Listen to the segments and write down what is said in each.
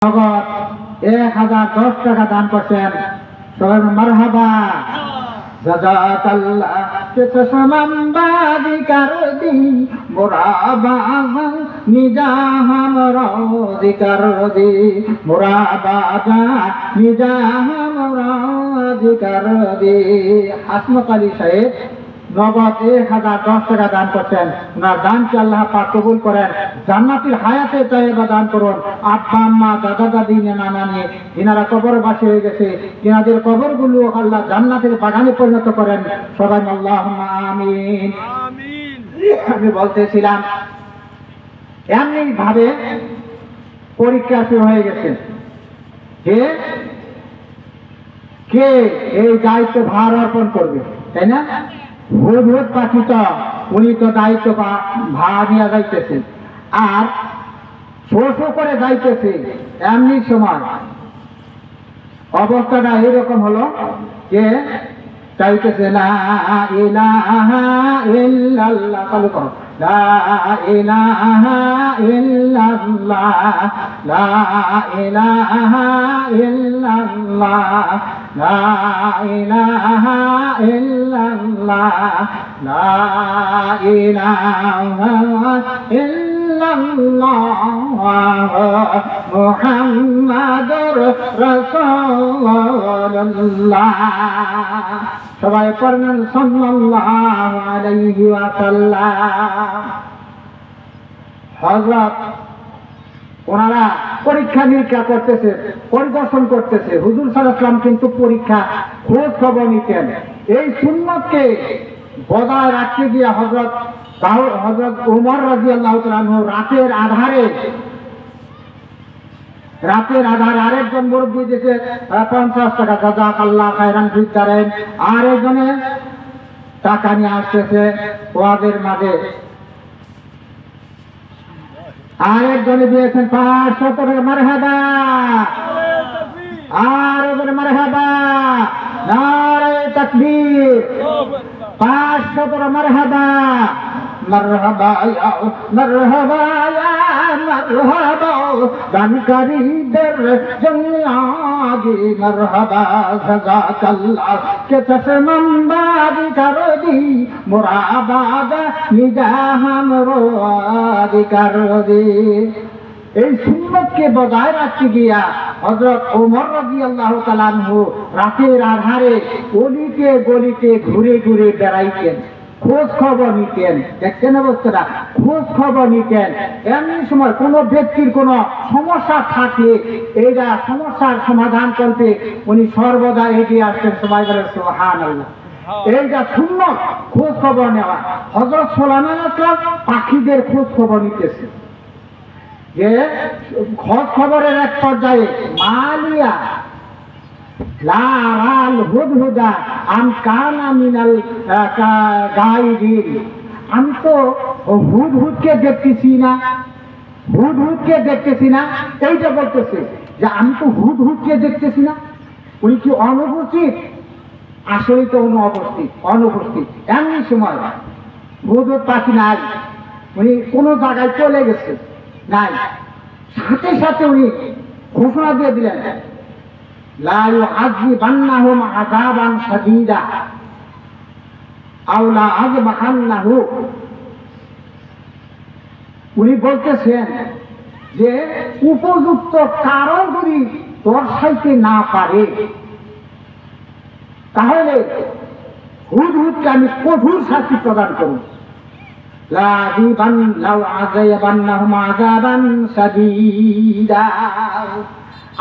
নগদ 1010 টাকা দান করছেন। সবাই মারহাবা। জাযাকাল্লাহ কেতসমান বাদি করদি মুরাবা নিজাহাম রাজি করদি মুরাবা নিজাহাম রাজি করদি। আসমত আলী সাহেব নগদ 1010 টাকা দান করছেন। ওনার দানকে আল্লাহ পাক কবুল করেন, জান্নাতুল হায়াতে তাইয়্যিবা দান করুন। আব্বা আম্মা দাদা দাদি নানা নানি যিনারা কবরবাসী হয়ে গেছে, যিনাদের কবরগুলো আল্লাহ জান্নাতের বাগানে পরিণত করেন। সবাই আল্লাহুম্মা আমিন। আমি বলতেছিলাম এমনি ভাবে পরীক্ষা শুরু হয়ে গেছে যে কে এই দায়িত্ব ভার অর্পণ করবে, তাই না? হুদহুদ পাখি তো উনি তো দায়িত্ব ভার নিয়ে যাইতেছে আর শো করে যাইতেছে। এমনি সময় অবস্থাটা এরকম হলো যে চাইতেছে লা ইলাহা ইল্লাল্লাহ, চালু করো, লা ইলাহা ইল্লাল্লাহ, লা ইলাহা ইল্লাল্লাহ, লা ইলাহা ইল্লাল্লাহ, লা ইলাহা ইল্লাল্লাহ মুহাম্মাদুর রাসূলুল্লাহ। সবাই পড়েন সাল্লাল্লাহু আলাইহি ওয়াসাল্লাম। হযরত ওনারা পরীক্ষা নিরীক্ষা করতেছে, পরিদর্শন করতেছে। হুজুর সাল্লাল্লাহু আলাইহি ওয়াসাল্লাম কিন্তু পরীক্ষা খোঁজ খবর নিতেন। এই সুন্নতকে বজায় রাখতে গিয়ে হযরত ওমর রাদিয়াল্লাহু তাআলা আনহু রাতের আধারে আরেকজন মুরব্বী দিয়েছে 50 টাকা, জাযাকাল্লাহ খায়রান ফিদ্দারেন। আরেকজনে টাকা নিয়ে আসতেছে ওয়াদের মাঝে। আরেকজনে দিয়েছেন 500 টাকা। মারহাবা, আরেকজনে মারহাবা, নারে তাকবীর, 500 টাকা। মারহাবা মারহাবা ইয়া মারহাবা ইয়া মারহাবা দানকারীদের জন্য আগে মারহাবা। জাযাকাল্লাহ কেতসমান বাদি করদি মুরাবাদ নিজাহাম রাজি করদি। এই সুন্নতকে বজায় রাখতে গিয়া হযরত ওমর রাদিয়াল্লাহু তাআলা আনহু রাতের আধারে অলিতে গলিতে ঘুরে ঘুরে বেড়াইতেন, খোঁজ খবর নিতেন। দেখছেন অবস্থাটা, খোঁজ খবর নিতেন। এমনি সময় কোন ব্যক্তির কোন সমস্যা থাকলে এইটা সমস্যার সমাধান করতে উনি সর্বদা এগিয়ে আসতেন। সবাই বলেন সুবহানাল্লাহ। এইটা সুন্নত, খোঁজ খবর নেওয়া। হযরত সুলাইমান আলাইহিস সালাম পাখিদের খোঁজ খবর নিতেছে যে খোঁজ খবরের এক পর্যায়ে মালিয়া লাল হুদহুদা আম কানা মিনাল গায়বিন। আমি তো হুদহুদকে দেখতেছি না, হুদহুদকে দেখতেছি না। এইটা বলতেছে যে আমি তো হুদহুদকে দেখতেছি না। উনি কি অনুপস্থিত? আসলে তো উনি অনুপস্থিত। এমনি সময় হুদহুদ পাখি নাই, উনি কোনো জায়গায় চলে গেছে, নাই। সাথে সাথে উনি ঘোষণা দিয়ে দিলেন লা ইউআযিবান্নাহুম আযাবান শাদীদা আও লা আযবাহান্নাহু। উনি বলতেছেন যে উপযুক্ত কারণ যদি দর্শাইতে না পারে তাহলে হুদহুদকে আমি কঠোর শাস্তি প্রদান করব।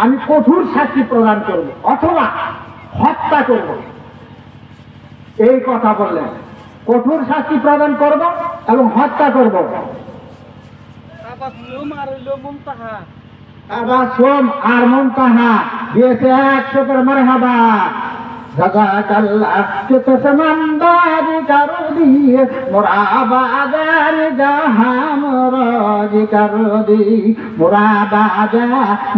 আমি কঠোর শাস্তি প্রদান করব অথবা হত্যা করব। এই কথা বললেন, কঠোর শাস্তি প্রদান করব এবং হত্যা করব। তাবাসসুম আর মুনতাহা দিয়েছে 100 করে। মারহাবা। জাযাকাল্লাহ কেতসমান বাদি করদি মুরাবাদা নিজাহাম রাজি করদি মুরাবাদা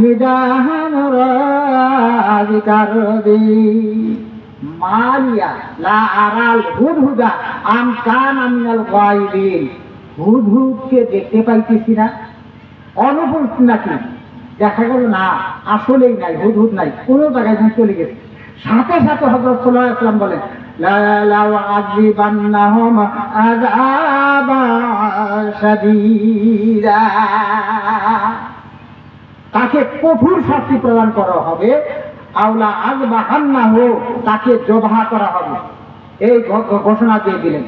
নিজাহাম রাজি করদি। মালিয়া লা আরাল হুদহুদা আম কানা মিনাল গায়বিন। হুদহুদকে দেখতে পাইতেছি না, অনুপস্থিত নাকি? দেখা গেল না, আসলেই নাই, হুদহুদ নাই, কোনো জায়গায় যেন চলে গেছে। সাথে সাথে হযরত সাল্লাল্লাহু আলাইহি ওয়াসাল্লাম বলেন, লা আযিবান্নাহুম আযাবান শাদীদা, তাকে কঠোর শাস্তি প্রদান করা হবে, আওলা আযবাহান্নাহু, তাকে জবাহ করা হবে, এই ঘোষণা দিয়ে দিলেন।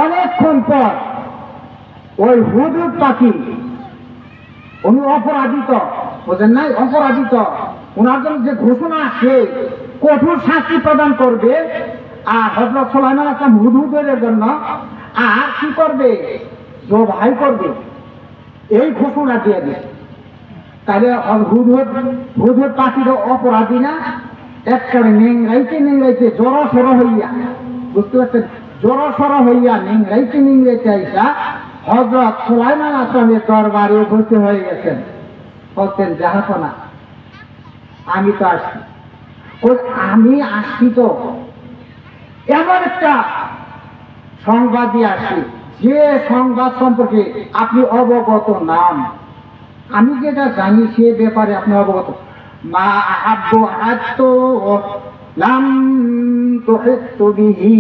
অনেকক্ষণ পর ওই হুদহুদ পাখি, উনি অপরাজিত, বোঝেন নাই, অপরাজিত, ওনার জন্য যে ঘোষণা আসে কঠোর শাস্তি প্রদান করবে, আর হযরত সুলাইমান আলাইহিস সালাম হুদহুদের জন্য আর কি করবে, জবাই করবে, এই ঘোষণা দিয়ে দিচ্ছে। তাহলে হুদহুদ পাখির অপরাধী না? একবারে নেংরাইতে জড়সড় হইয়া, বুঝতে পারছেন, জড়সড় হইয়া নেংরাইতে আইসা হযরত সুলাইমান আলাইহিস সালামের দরবারে উপস্থিত হয়ে গেছেন। বলতেন, জাহাপনা, আমি তো আসছি, আমি আসছি তো এমন একটা সংবাদ দিয়ে আসছি, যে সংবাদ সম্পর্কে আপনি অবগত নাম, আমি যেটা জানি সে ব্যাপারে আপনি অবগত। মা আহাব্বু আহাত্তু লাম তুহিত্তু বিহি,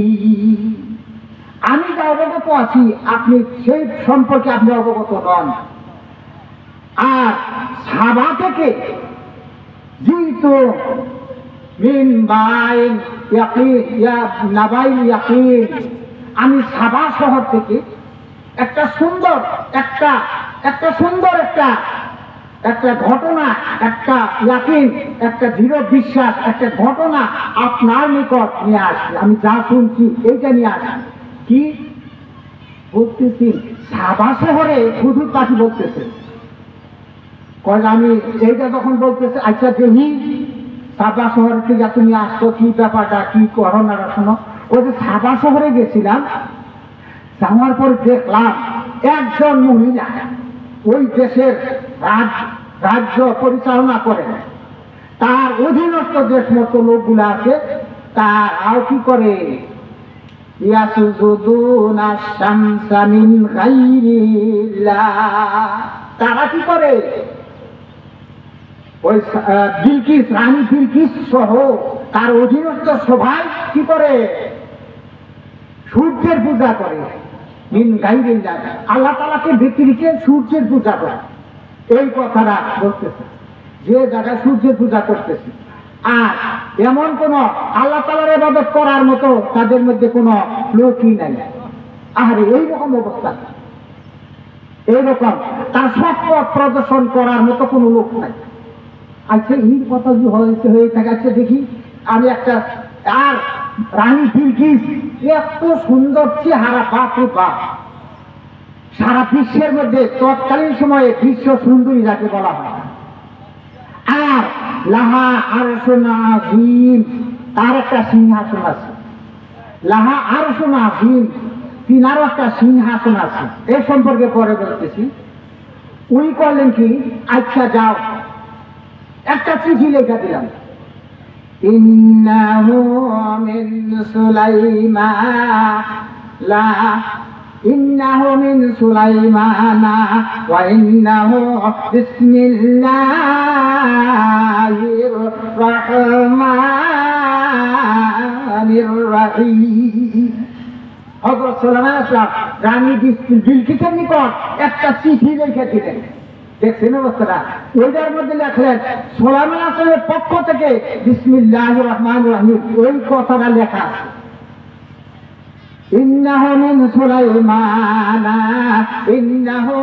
আমি যা অবগত আছি আপনি সেই সম্পর্কে আপনি অবগত নন। আর সাবা থেকে জিতু মিন বাইন ইয়াকিন ইয়া নাবাইল ইয়াকিন, আমি সাবা শহর থেকে একটা সুন্দর একটা ঘটনা, একটা ইয়াকিন, একটা দৃঢ় বিশ্বাস, একটা ঘটনা আপনার নিকট নিয়ে আসছি। আমি যা শুনছি এইটা নিয়ে আসছি। কি বলতেছি, সাবা শহরে হুদহুদ পাখি বলতেছে, আমি এইটা যখন বলতেছে, আচ্ছা দেখি সাবা শহর থেকে তুমি আসছো, কি ব্যাপারটা, কি ঘটনাটা শোনো। ওই যে সাবা শহরে গেছিলাম, যাওয়ার পর দেখলাম একজন মহিলা ওই দেশের রাজ্য পরিচালনা করে, তার অধীনস্থ যে সমস্ত লোকগুলো আছে তারাও কি করে, ইয়াসুজুদুনা শামসা মিন গায়রিল্লাহ, তারা কি করে, ওই বিলকিস, রানী বিলকিস সহ তার অধীনস্থ সবাই কি করে, সূর্যের পূজা করে। মিন গায়রিল্লাহ, আল্লাহ তাআলাকে ব্যতিরেকে সূর্যের পূজা করে। এই কথাটা বলতেছে, যে জায়গায় সূর্যের পূজা করতেছে, আর এমন কোন আল্লাহ তাআলার ইবাদত করার মতো তাদের মধ্যে কোনো লোকই নাই। আরে এইরকম অবস্থা, এইরকম তার সৎপথ প্রদর্শন করার মতো কোনো লোক নাই। আচ্ছা এই কথা যদি হয়ে থাকে, আচ্ছা দেখি আমি একটা, আর রানী বিলকিস এত সুন্দর চেহারা, বাপরে বাপ, সারা বিশ্বের মধ্যে তৎকালীন সময়ে বিশ্ব সুন্দরী যাকে বলা হয়। আর লাহা আরশুন আযীম, তার একটা সিংহাসন আছে, লাহা আরশুন আযীম, তিনারও একটা সিংহাসন আছে। এই সম্পর্কে পরে বলতেছি। উনি করলেন কি, আচ্ছা যাও, একটা চিঠি লেখা দিলাম, ইন্নাহু মিন সুলাইমানা ওয়া ইন্নাহু বিসমিল্লাহির রহমানির রহিম। হযরত সুলাইমান আলাইহিস সালাম রানী বিলকিসের নিকট একটা চিঠি লিখে দিলেন। দেখছেন অবস্থাটা, ওইটার মধ্যে লেখলেন সুলাইমান আলাইহিস সালামের পক্ষ থেকে বিসমিল্লাহির রহমানির রহিম, ওই কথাটা লেখা আছে। ইন্নাহু মিন সুলাইমানা ইন্নাহু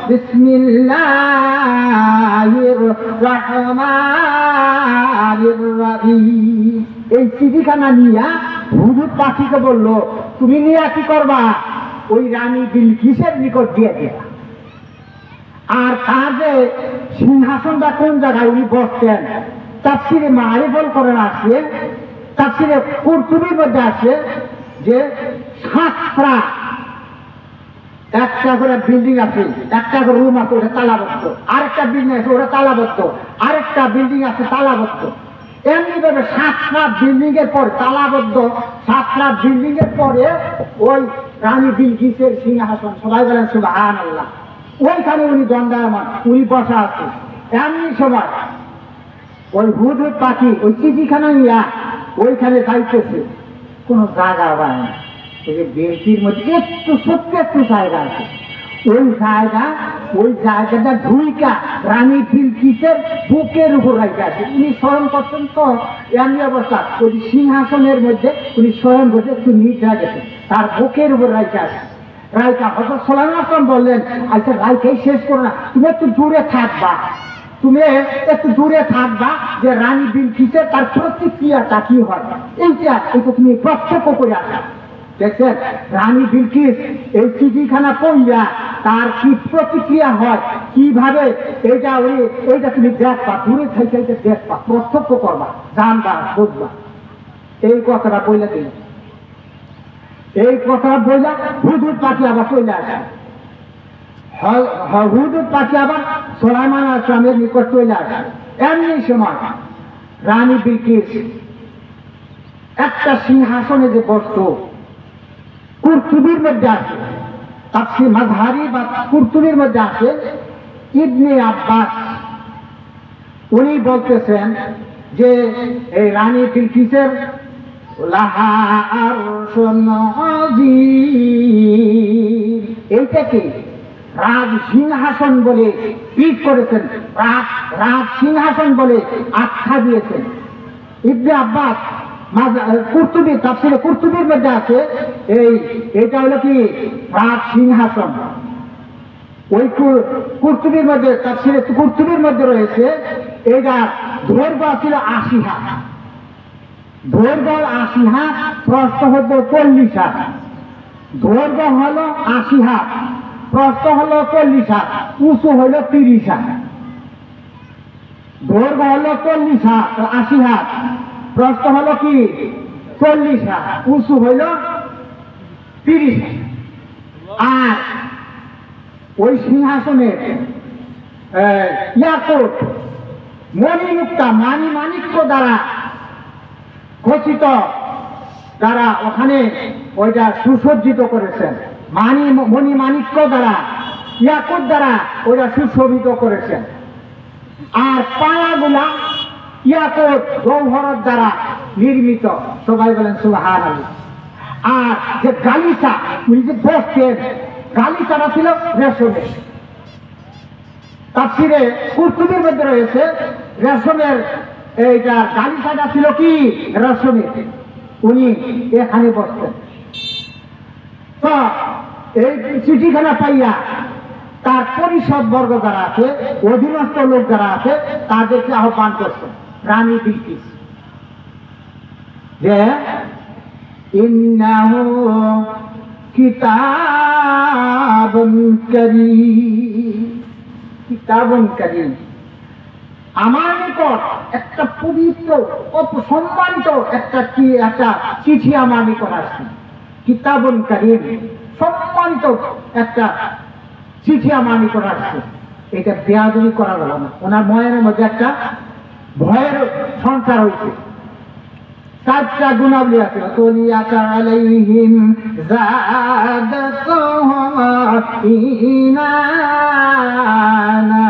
বিসমিল্লাহির রহমানির রহিম। এই চিঠিখানা নিয়া হুদহুদ পাখিকে বলল, তুমি নিয়ে কি করবা, ওই রানী বিলকিসের নিকট দিয়ে দেবা। আর তার যে সিংহাসনটা কোন জায়গায় উনি বসতেন, তাফসীরে মারিফুল কোরআন আছে, তাফসীরে কুরতুবীর মধ্যে আছে যে সাতটা, একটা করে বিল্ডিং আছে, একটা করে রুম আছে, ওটা তালাবদ্ধ, আরেকটা বিল্ডিং আছে ওটা তালাবদ্ধ, আরেকটা বিল্ডিং আছে তালাবদ্ধ। এমনি ভাবে সাতটা বিল্ডিং এর পর তালাবদ্ধ, সাতটা বিল্ডিং এর পরে ওই রানী বিলকিসের সিংহাসন। সবাই বলেন সুবহানাল্লাহ। ওইখানে উনি দণ্ডায়মান, উনি বসা আছে। এমনি সময় ওই হুদহুদ পাখি ওই চিঠিখানা নিয়া ওইখানে যাইতেছে, কোনো জায়গা পায় না। ওই যে বেলকির মধ্যে একটু ছোট্ট একটু জায়গা আছে, ওই জায়গাটা ধুইকা রানী বিলকিসের বুকের উপর রাখা আছে। উনি স্মরণ করছেন তো এমনি অবস্থা, ওই সিংহাসনের মধ্যে উনি স্মরণ করছে একটু নিচে গেছে, তার বুকের উপর রাখা আছে। রাইকা হযরত সুলাইমান আসলাম বললেন, আচ্ছা রাইকাই শেষ করো না, তুমি একটু দূরে থাকবা, যে রানী বিলকিসের তার প্রতিক্রিয়াটা কি হয় এইটা তুমি প্রত্যক্ষ করে আসা। দেখছেন রানী বিলকিস এই চিঠিখানা পড়িয়া তার কি প্রতিক্রিয়া হয়, কিভাবে এইটা তুমি দেখবা, দূরে থেকে এটা দেখবা, প্রত্যক্ষ করবা, জানবা, বুঝবা। এই কথাটা বইলা দিল, এই কথাটা বইলা হুদহুদ পাখি আবার চলে আসে। হুদহুদ পাখি আবার সুলাইমান আসলামের নিকট চলে আসে। এমনি সময় রানী বিলকিস একটা সিংহাসনে যে বসত, কুরতুবির মধ্যে আছে, তাফসীর মাযহারি বা কুরতুবির মধ্যে আছে ইবনে আব্বাস, উনি বলতেছেন যে এই রানী বিলকিসের লাহা আরশুন আযীম, এইটাকে রাজ সিংহাসন বলে ট্রিট করেছেন, রাজ সিংহাসন বলে আখ্যা দিয়েছেন। ইবনে আব্বাস কুরতুবি, তাফসীরে কুরতুবির মধ্যে আছে এইটা হলো কি রাজ সিংহাসন। ওই কুরতুবির মধ্যে, তাফসীরে কুরতুবির মধ্যে রয়েছে এইটা দৈর্ঘ্য ছিল 80 হাত, দৈর্ঘ্য 80 হাত, প্রস্থ হলো 40 হাত। দৈর্ঘ্য হলো 80 হাত, প্রস্থ হলো 40 হাত, উঁচু হলো 30 হাত। দৈর্ঘ্য হলো 40 হাত, 80 হাত, প্রস্থ হলো কি 40 হাত, উঁচু হইল 30 হাত। আর ওই সিংহাসনের ইয়াকুত মণিমুক্তা মানিক্য দ্বারা খচিত, দ্বারা ওখানে ওইটা সুসজ্জিত করেছেন, মণিমাণিক্য দ্বারা, ইয়াকুত দ্বারা ওইটা সুশোভিত করেছেন। আর পায়াগুলা ইয়াকুত গৌহর দ্বারা নির্মিত, সবাই বলেন সুবহানাল্লাহ। আর যে গালিচা উনি যে বসতেন, গালিচাটা ছিল রেশমের। তাফসীরে কুরতুবির মধ্যে রয়েছে রেশমের, এইটা গালিচাটা ছিল কি রেশমের, উনি এখানে বসতেন। তো এই চিঠিখানা পাইয়া তার পরিষদ বর্গ যারা আছে, অধীনস্থ লোক যারা আছে, তাদেরকে আহ্বান করছেন রানী বিলকিস যে ইন্নাহু কিতাবুন কারীম, কিতাবুন কারীম, আমার নিকট একটা পবিত্র সম্মানিত একটা চিঠি আমার নিকট আসছে। কিতাবুন কারীম, সম্মানিত একটা চিঠি আমার নিকট আসছে। এটা বেয়াদবি করা গেল না, ওনার মনের মধ্যে একটা ভয়ের সঞ্চার হয়েছে। 4টা গুণাবলী আছে, তুলিয়াতা আলাইহিম যাদাতুহুম ঈমানা,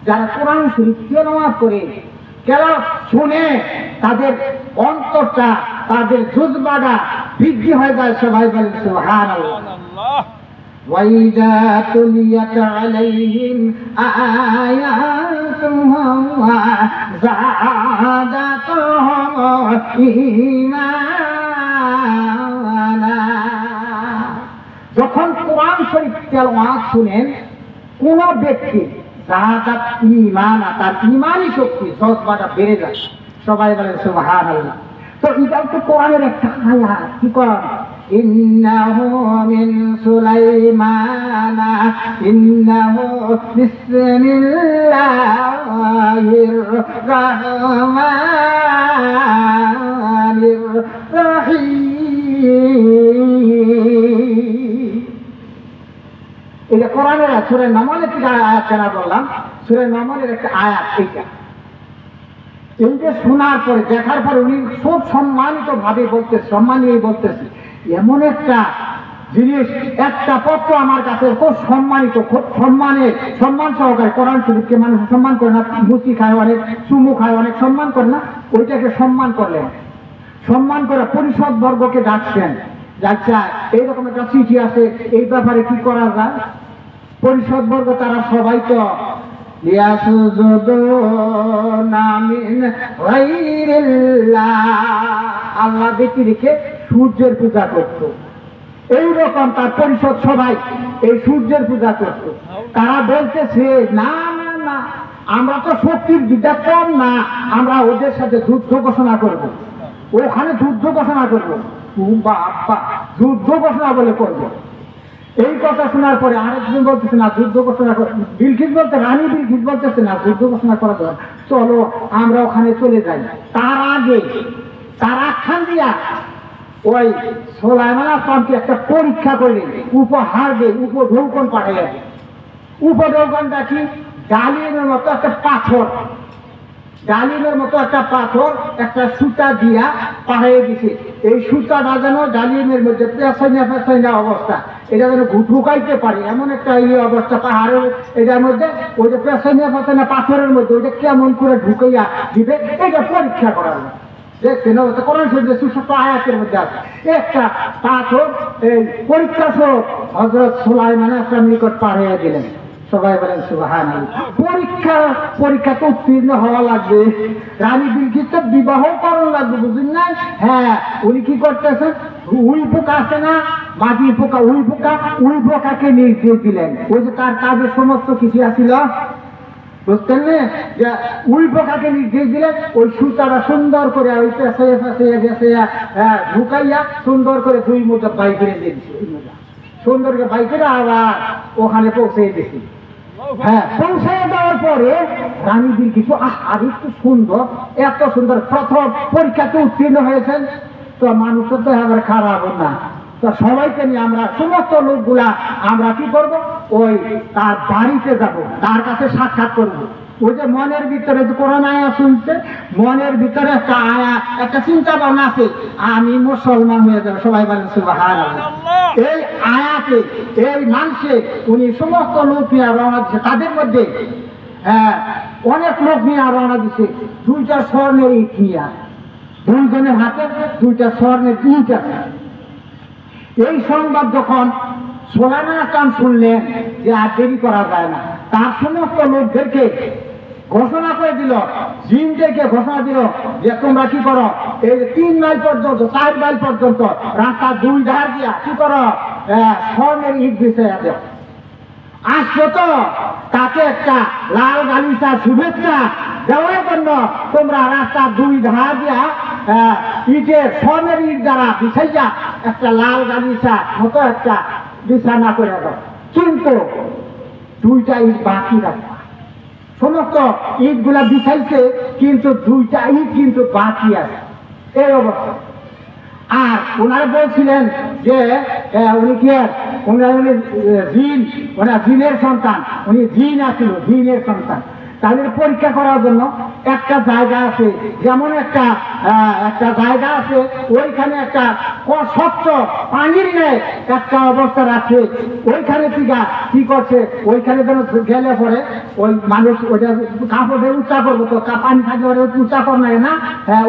যারা কোরআন শরীফ তেলাওয়াত করে, তেলাওয়াত শুনে তাদের অন্তরটা, তাদের জুজবাটা বৃদ্ধি হয়ে যায়। সবাই বলেন সুবহানাল্লাহ। وَإِذَا تُلِيَتْ عَلَيْهِمْ آيَاتُهُ زَادَتْهُمْ ঈমানা, যখন কোরআন শরীফ তেলাওয়াত শুনেন কোন ব্যক্তি, যাদাত ঈমানা, তার ঈমানি শক্তি, জজবাটা বেড়ে যায়। সবাই বলেন সুবহানাল্লাহ। তো এটাও তো কোরআনের একটা আয়াত। কি কোরআন? ইন্নাহু মিন সুলাইমানা ইন্নাহু বিসমিল্লাহির রাহমানির রহিম। এটা কোরআনের সূরা নামলের থেকে আয়াত কেন বললাম? সূরা নামলের একটা আয়াত এইটা। এইটা শোনার পরে, দেখার পরে উনি খুব সম্মানিত ভাবে বলতেছে, সম্মান নিয়ে বলতেছে, এমন একটা জিনিস, একটা পত্র আমার কাছে খুব সম্মানিত, খুব সম্মান সহকারে কোরআন শরীফকে মানুষ সম্মান করে না, মুচি খায় অনেক, চুমু খায় অনেক, সম্মান করে না, ওইটাকে সম্মান করলেন। সম্মান করে পরিষদ বর্গকে ডাকছেন, যাচ্ছা এইরকম একটা চিঠি আছে, এই ব্যাপারে কি করা যায়। পরিষদ বর্গ তারা সবাই তো আল্লাহ দেখি রেখে সূর্যের পূজা করত। এইরকম তার পরিষদ সবাই এই সূর্যের পূজা করত। তারা বলতেছে না না না, আমরা তো শক্তির বিদ্যা কম না, আমরা ওদের সাথে যুদ্ধ ঘোষণা করব, ওখানে যুদ্ধ ঘোষণা করবো, বাবা যুদ্ধ ঘোষণা বলে করবো। এই কথা শোনার পরে আরেকজন বলতেছে না যুদ্ধ ঘোষণা করে, বিলকিস বলতে, রানী বিলকিস বলতেছে না যুদ্ধ ঘোষণা করা দরকার, চলো আমরা ওখানে চলে যাই। তার আগে তার আখ্যান দিয়া ওই সুলাইমান আসলামকে একটা পরীক্ষা করলেন, উপহার দিয়ে উপঢৌকন পাঠাইয়া। উপঢৌকনটা কি? ডালিমের মতো একটা পাথর, ডালিমের মতো একটা পাথর একটা সুতা দিয়া পাহাড়ে দিছে। এই সুতাটা যেন ডালিমের মধ্যে পেছাইনা অবস্থা, এটা যেন ঢুকাইতে পারে এমন একটা অবস্থা পাহাড়ের এটার মধ্যে, ওই যে পেছাইনা পাথরের মধ্যে ওইটা কেমন করে ঢুকাইয়া দিবে, এটা পরীক্ষা করা হবে। দেখছেন কোরআন শরীফে সুষুপ্ত আয়াতের মধ্যে আছে একটা পাথর, এই পরীক্ষা স্বরূপ হযরত সুলাইমান আসলাম নিকট পাঠিয়ে দিলেন। সবাই বলেন সুবহানাল্লাহ। পরীক্ষা তো উত্তীর্ণ হওয়া লাগবে, রানী বিলকিস তো বিবাহ করার লাগবে, বুঝলেন না? হ্যাঁ, উনি কি করতেছেন, উই পোকা আছে না, মাটির পোকা, উই পোকাকে নির্দেশ দিলেন। ওই যে তার কাজের সমস্ত কিছু আসছিল, বুঝতেন না, যে উই পোকাকে নির্দেশ দিলেন ওই সুতাটা সুন্দর করে ওই পেঁচাইয়া ঢুকাইয়া সুন্দর করে দুই মোটা বাই করে দিয়েছি, সুন্দর করে বাই করে আবার ওখানে পৌঁছে দিয়েছি। হ্যাঁ, পৌঁছে দেওয়ার পরে রানী বিলকিস আর একটু সুন্দর, এত সুন্দর, প্রথম পরীক্ষাতে উত্তীর্ণ হয়েছেন, তো মানুষ তো আবার খারাপ না, তো সবাইকে নিয়ে আমরা সমস্ত লোকগুলা আমরা কি করব, ওই তার বাড়িতে যাব, তার কাছে সাক্ষাৎ করব। ওই যে মনের ভিতরে যে কোরআন আয়াত শুনছে, মনের ভিতরে একটা আয়াত, একটা চিন্তা ভাবনা আছে, আমি মুসলমান হয়ে যাবো। সবাই বলেন সুবহানাল্লাহ। এই আয়াতে এই মানুষে উনি সমস্ত লোক নিয়ে রওনা দিচ্ছে, তাদের মধ্যে অনেক লোক নিয়ে রওনা দিচ্ছে, দুইটা স্বর্ণের ইট নিয়ে, দুইজনের হাতে দুইটা স্বর্ণের ইট আছে। এই সংবাদ যখন সুলাইমান আসলাম শুনলেন যে আর দেরি করা যায় না, তার সমস্ত লোকদেরকে ঘোষণা করে দিল, জিনদেরকে ঘোষণা দিল যে তোমরা কি করো, এই 3 মাইল পর্যন্ত 4 মাইল পর্যন্ত রাস্তা দুই ধার দিয়া কি করো, স্বর্ণের ইট বিছিয়ে দাও। আসলো তো তাকে একটা লাল গালিচা শুভেচ্ছা দেওয়ার জন্য তোমরা রাস্তা দুই ধার দিয়া ইটের স্বর্ণের ইট দ্বারা বিছাইয়া একটা লাল গালিচা মতো একটা বিছানা করে দাও, কিন্তু দুইটা ইট বাকি রাখবা। সমস্ত ইট গুলা বিছাইছে, কিন্তু দুইটা ইট কিন্তু বাকি আছে, এই অবস্থা। আর ওনারা বলছিলেন যে উনি কি উনি জিনের সন্তান, উনি জিন আছিল, জিনের সন্তান। তাদের পরীক্ষা করার জন্য একটা জায়গা আছে, যেমন একটা জায়গা আছে, ওইখানে একটা স্বচ্ছ পানির নেই একটা অবস্থা রাখছে, ওইখানে কি করছে, ওইখানে যেন গেলে পরে ওই মানুষ ওইটা কাপড়ে উঁচা করবো, তো পানি থাকলে ওরা উঁচা কর নাই না,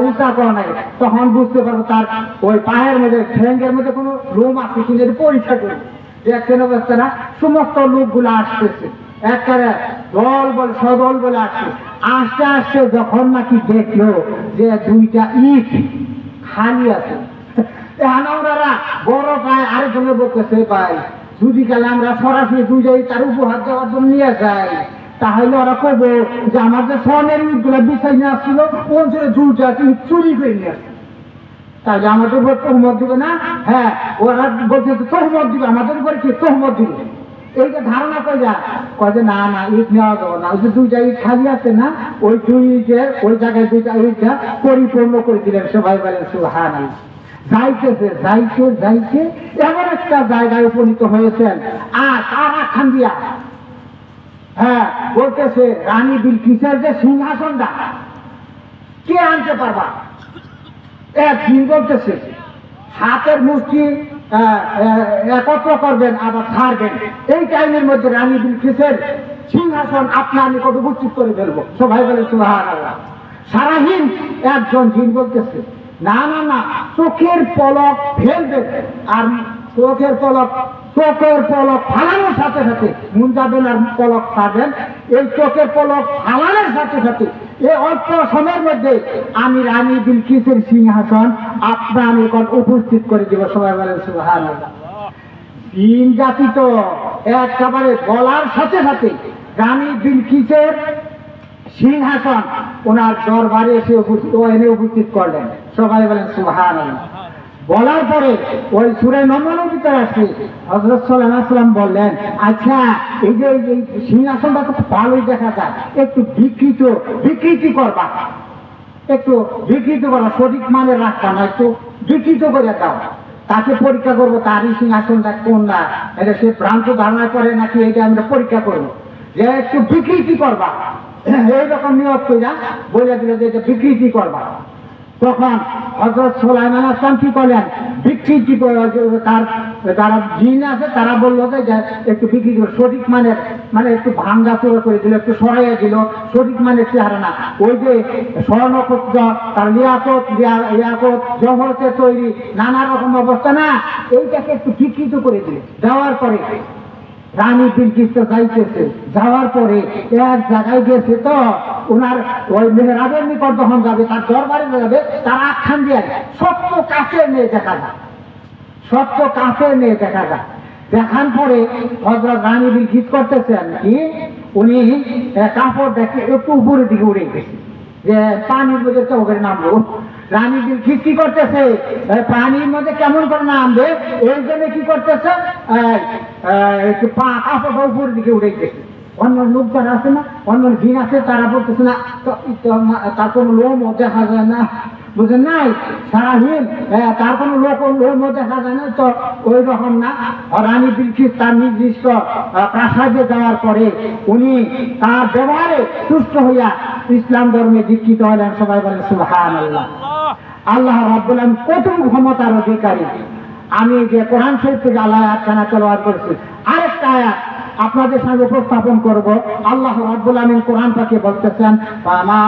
উঁচা করা নাই, তখন বুঝতে পারবো তার ওই পায়ের মধ্যে ঠ্যাঙ্গের মধ্যে কোনো লোম আছে কিনা পরীক্ষা করবো। দেখছেন অবস্থা না, সমস্ত লোকগুলো আসতেছে, একেবারে দল বলে সদল বলে আসছে। আস্তে আস্তে যখন নাকি দেখলো যে দুইটা ইট খালি আছে, ওনারা বড় পায় আরেকজনের বলতেছে, ভাই যদি গেলে আমরা সরাসরি দুইটা ইট তার উপহার দেওয়ার জন্য নিয়ে যাই, তাহলে ওরা কইব যে আমাদের স্বর্ণের ইট গুলা বিছাই নিয়ে আসছিল, ওখানে দুইটা ইট চুরি করে নিয়ে আসছে, তাহলে আমাদের উপর তহমত দিবে না? হ্যাঁ, ওরা বলছে তহমত দিবে, আমাদের উপরে কি তহমত দিবে, এইটা ধারণা করে কয় যে না না ইট নেওয়া যাবো না, ওই যে দুইটা ইট খালি আছে না, ওই দুই ইটের ওই জায়গায় দুইটা ইটটা পরিপূর্ণ করে দিলেন। সবাই বলেন সুবহানাল্লাহ। যাইতেছে যাইতে যাইতে এমন একটা জায়গায় উপনীত হয়েছেন, আর তার আখ্যান দিয়া বলতেছে রানী বিলকিসের যে সিংহাসনটা কে আনতে পারবা, এক দিন বলতেছে হাতের মুষ্টি একত্র করবেন আবার ছাড়বেন, এই টাইমের মধ্যে রানী বিলকিসের সিংহাসন আপনি আমি কত উপস্থিত করে ফেলবো। সবাই বলে সুবহানাল্লাহ। সারা হিন্দ একজন জিন বলতেছে না না না, চোখের পলক ফেলবে আর চোখের পলক ফালানোর সাথে সাথে মন যাবেন আর পলক পাবেন, এই চোখের পলক ফালানোর সাথে সাথে এই অল্প সময়ের মধ্যে আমি রানী বিলকিসের সিংহাসন আপনার আমি উপস্থিত করে দেব। সবাই বলেন সুবহানাল্লাহ। জিন জাতি তো একেবারে বলার সাথে সাথে রানী বিলকিসের সিংহাসন ওনার দরবারে এসে উপস্থিত করলেন। সবাই বলেন সুবহানাল্লাহ। বলার পরে ওই সূরা নম্বরের ভিতরে আসছে হযরত সাল্লাল্লাহু আলাইহি ওয়াসাল্লাম বললেন, আচ্ছা এই যে সিংহাসনটা তো ভালোই দেখা যায়, একটু বিকৃতি করবা, একটু বিকৃত করবা, সঠিক মানে রাখবা না, একটু বিকৃত করে দাও, তাকে পরীক্ষা করবো তারই সিংহাসনটা কোন না, এটা সে ভ্রান্ত ধারণা করে নাকি এটা আমরা পরীক্ষা করবো, যে একটু বিকৃতি করবা, এইরকম নিয়ত কইরা বলে দিল যে এটা বিকৃতি করবা। তখন হযরত সুলাইমান আসলাম কি করলেন, বিকৃতি তার যারা জিন আছে তারা বললো যে একটু বিকৃতি সঠিক মানে একটু ভাঙ্গা চোরা করে দিল, একটু সরাইয়া দিল, সঠিক মানে চেহারা না, ওই যে স্বর্ণপত্র তার লিয়াকত জহরতে তৈরি নানা রকম অবস্থা না, এইটাকে একটু বিকৃত করে দিল। দেওয়ার পরে রানী বিলকিস তো যাইতেছে, যাওয়ার পরে এক জায়গায় গেছে তো ওনার ওই মেহরাবের নিকট যখন যাবে, তার দরবারে যাবে, তার আখ্যান দিয়ে সত্য কাছে নিয়ে দেখা যায়, সত্য কাছে নিয়ে দেখা যায়। দেখার পরে হযরত রানী বিলকিস করতেছেন কি, উনি কাপড় দেখে একটু উপরের দিকে উড়ে গেছে, যে পানির মধ্যে চৌকের নামবো। রানী বিলকিস কি করতেছে, পানির মধ্যে কেমন করে নামবে এই জন্য কি করতেছে, কাপড়টা উপরের দিকে উড়ে গেছে। অন্য লোক যারা আছে না, অন্য জিন আছে, তারা বলতেছে না তার কোনো লোমও দেখা যায় না, বুঝলেন নাই, সারাহীন তার কোনো লোমও দেখা যায় না, তো ওই রকম না। রানী বিলকিস তার নির্দিষ্ট প্রাসাদে যাওয়ার পরে উনি তার ব্যবহারে তুষ্ট হইয়া ইসলাম ধর্মে দীক্ষিত হলেন। সবাই বলেন সুবহানাল্লাহ। আল্লাহ রাব্বুল আলামিন কত ক্ষমতার অধিকারী। আমি যে কোরআন শরীফ থেকে আল্লাহ আয়াতখানা তেলাওয়াত করেছি, আরেকটা আয়াত আপনাদের সামনে উপস্থাপন করব। আল্লাহ রাব্বুল আলামিন কোরআন পাকে বলতেছেন, ফামা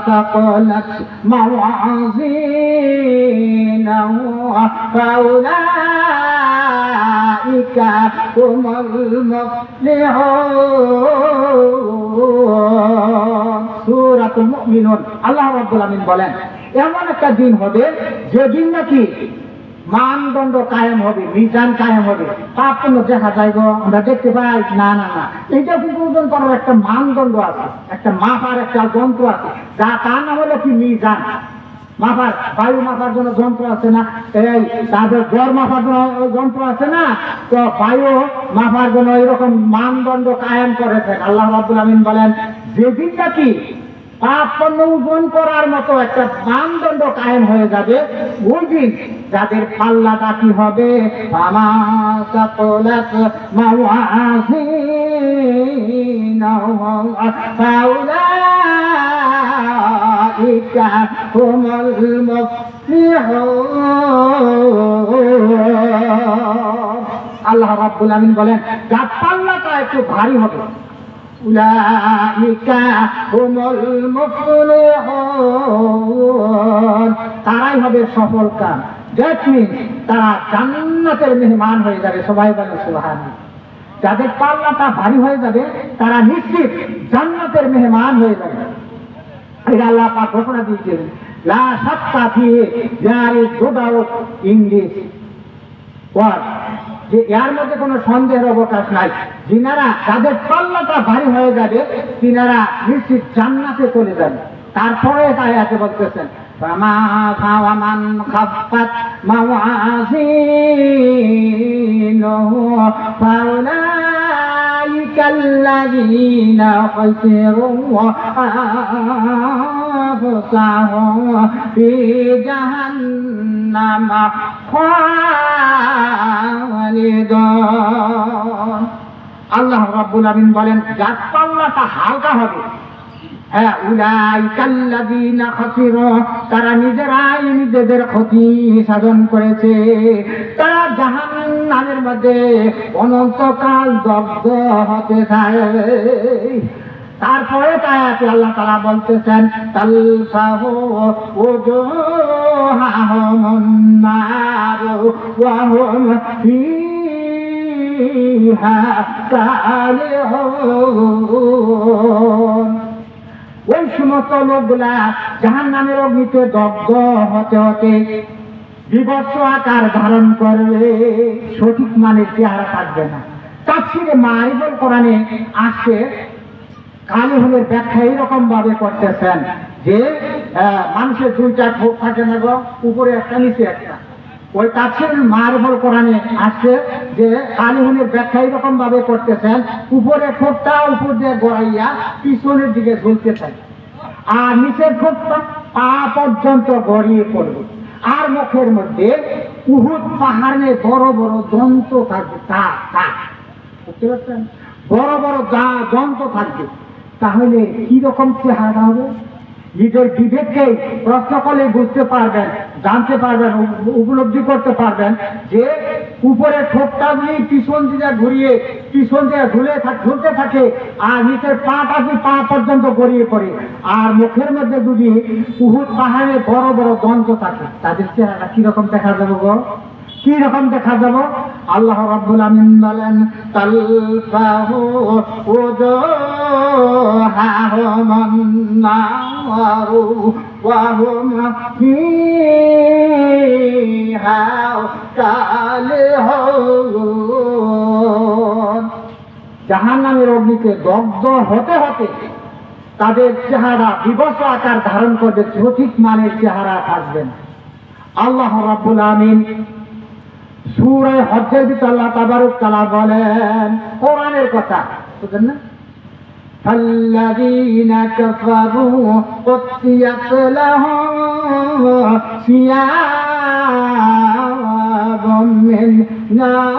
সাকালাত মাওয়াজিনা ফাউলাইকা হুমুল মুফলিহুন। সূরাতুল মুমিনুন। আল্লাহ রাব্বুল আলামিন বলেন, এমন একটা দিন হবে যে দিন নাকি মানদণ্ড কায়েম হবে, মিজান কায়েম হবে। পাপ কোনো দেখা যায় গো, আমরা দেখতে পাই না না না, এটা কিন্তু ওজন করার একটা মানদণ্ড আছে, একটা মাপার একটা যন্ত্র আছে, যা তার নাম হলো কি মিজান। মাপার বায়ু মাপার জন্য যন্ত্র আছে না, এই তারপর জ্বর মাপার জন্য যন্ত্র আছে না, তো বায়ু মাপার জন্য এরকম মানদণ্ড কায়েম করেছেন। আল্লাহ রাব্বুল আলামিন বলেন, যেদিন নাকি পাপ পণ্য ওজন করার মতো একটা মানদণ্ড কায়েম হয়ে যাবে, ওই দিন যাদের পাল্লাটা কি হবে, আল্লাহ রাব্বুল আলামিন বলেন, যার পাল্লাটা একটু ভারী হবে, তারাই হবে সফল কাম, তারা জান্নাতের মেহমান হয়ে যাবে। সবাই বলে সুবহানাল্লাহ। যাদের পাল্লাটা ভারী হয়ে যাবে তারা নিশ্চিত জান্নাতের মেহমান হয়ে যাবে। এটা আল্লাহ পাক ঘোষণা দিয়েছেন, লা শাক্কা ফিহি, there is no doubt in this word, যে এর মধ্যে কোনো সন্দেহের অবকাশ নাই। যিনারা যাদের পাল্লাটা ভারী হয়ে যাবে তিনারা নিশ্চিত জান্নাতে চলে যাবে। তারপরে আয়াতে বলতেছেন, ফামা ফাওয়ামান খাফফাত মাওয়াজিনুহু ফাউলাইকাল্লাযীনা খাসিরু আনফুসাহুম ফি জাহান্নামা খালিদুন। আল্লাহ রাব্বুল আলামিন বলেন, যার পাল্লাটা হালকা হবে, হ্যাঁ, উলাইকাল্লাযীনা খাসিরু, তারা নিজেরাই নিজেদের ক্ষতি সাধন করেছে। তারা জাহান্নামের মধ্যে অনন্তকাল দগ্ধ হতে থাকবে। তারপরে আয়াতে আল্লাহ তাআলা বলতেছেন, তালফাহু উজুহাহুমুন নারু ওয়া হুম ফীহা কালিহুন। ওই সমস্ত লোকগুলা জাহান্নামের অগ্নিতে দগ্ধ হতে হতে বিভৎস আকার ধারণ করবে, সঠিক মানের চেহারা থাকবে না। তাফসীরে মারিফুল কোরআনে আসছে, কালিহুনের ব্যাখ্যা এইরকম ভাবে করতেছেন যে মানুষের দুইটা ঠোঁট থাকে না গো, উপরে একটা নিচে একটা। ওই তাফসীর মারিফুল কোরআনে আসছে যে কালিহুনের ব্যাখ্যা এইরকম ভাবে করতেছেন, উপরে ঠোঁটটা উপর দিয়ে গড়াইয়া পিছনের দিকে ঝুলতে থাকে, আর নিচের ঠোঁটটা পা পর্যন্ত গড়িয়ে পড়বে। আর মুখের মধ্যে উহুদ পাহাড়ে বড় বড় দন্ত থাকবে, বুঝতে পারছেন? বড় বড় দন্ত থাকবে। তাহলে কি রকম চেহারা হবে? নিজের বিবেককে প্রশ্ন করলে বুঝতে পারবেন, জানতে পারবেন, উপলব্ধি করতে পারবেন যে উপরে ঠোঁটটা দিয়ে পিছন দিকে ঘুরিয়ে পিছন দিয়ে ঝুলতে থাকে, আর নিচের পাটা দিয়ে পা পর্যন্ত গড়িয়ে পড়ে। আর মুখের মধ্যে যদি উহুদ পাহাড়ে বড় বড় দন্ত থাকে, তাদের চেহারা কিরকম দেখা যাবে গো? কি রকম দেখা যাব? আল্লাহ রাব্বুল আমিন বলেন, তালফাহু উজুহাহুমুন নারু ওয়া হুম ফীহা কালিহুন। জাহান্নামের অগ্নিতে দগ্ধ হতে হতে তাদের চেহারা বিভৎস আকার ধারণ করবে, সঠিক মানের চেহারা থাকবে না। আল্লাহ রাব্বুল আমিন সূরা হজ্জের ভিতরে আল্লাহ তাবারক তাআলা বলেন, কোরআনের কথা বুঝেন না, الذين كفروا قطعت لهم ثياب من نار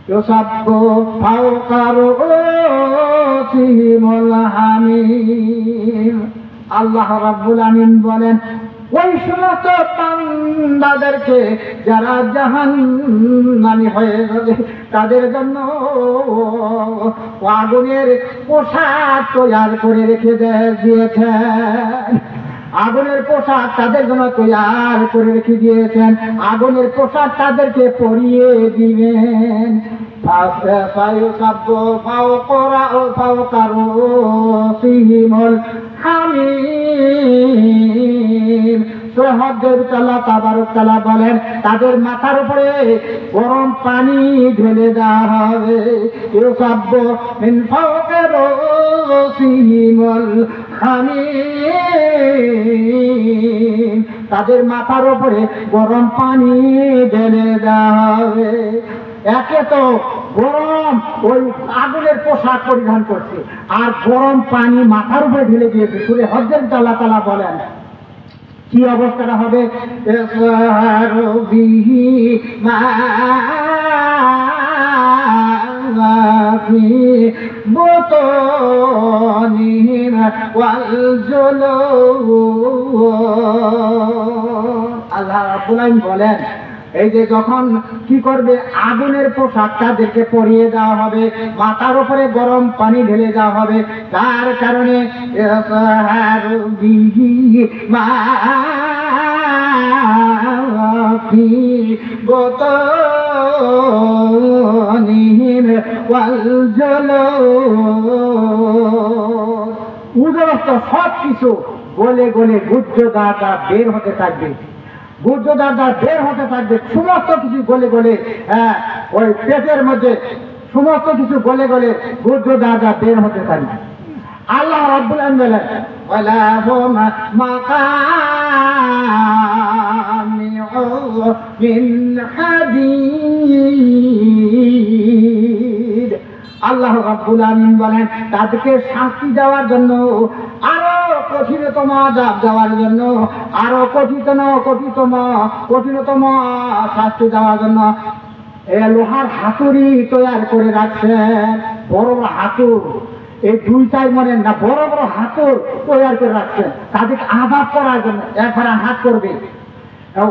يصب فوق رؤوسهم الحميم। আল্লাহ রাব্বুল আমিন বলেন, ওই সমস্ত বান্দাদেরকে যারা জাহান্নামী হয়ে যাবে, তাদের জন্য আগুনের পোশাক তৈরি করে রেখে দিয়েছেন। আগুনের পোশাক তাদের জন্য তৈরি করে রেখে দিয়েছেন। আগুনের পোশাক তাদেরকে পরিয়ে দিবেন। বলেন, তাদের মাথার উপরে গরম পানি ঢেলে দেওয়া হবে। তাদের মাথার উপরে গরম পানি ঢেলে দেওয়া হবে। একে তো গরম ওই আগুনের পোশাক পরিধান করছে, আর গরম পানি মাথার উপরে ঢেলে দিয়েছে। সূরা হজ্জের আল্লাহ তাআলা বলেন কি অবস্থাটা হবে? আল্লাহ রাব্বুল আলামিন বলেন, এই যে যখন কি করবে, আগুনের পোশাক তাদেরকে পরিয়ে দেওয়া হবে, মাথার উপরে গরম পানি ঢেলে দেওয়া হবে। তার কারণে উদরস্থ সব কিছু গলে গলে গুজ্জ দাঁড়া বের হতে থাকবে, গুজ্জদারটা বের হতে থাকবে। সমস্ত কিছু গলে গলে, ওই পেটের মধ্যে সমস্ত কিছু গলে গলে গুজ্জদারটা বের হতে থাকবে। আল্লাহ রাব্বুল আলামিন বলেন, ওয়ালাহুম মাকামিউ মিন হাদীদ। আল্লাহ রাব্বুল আলামিন বলেন, তাদেরকে শাস্তি দেওয়ার জন্য, আরো কঠিনতম আযাব দেওয়ার জন্য, আরো কঠিনতম শাস্তি দেওয়ার জন্য লোহার হাতুড়ি তৈরি করে রাখছেন। বড় বড় হাতুড়, এই দুইটাই মনে না বড় বড় হাতুড় তৈরি করে রাখছেন তাদেরকে আঘাত করার জন্য, একবার হাত করবে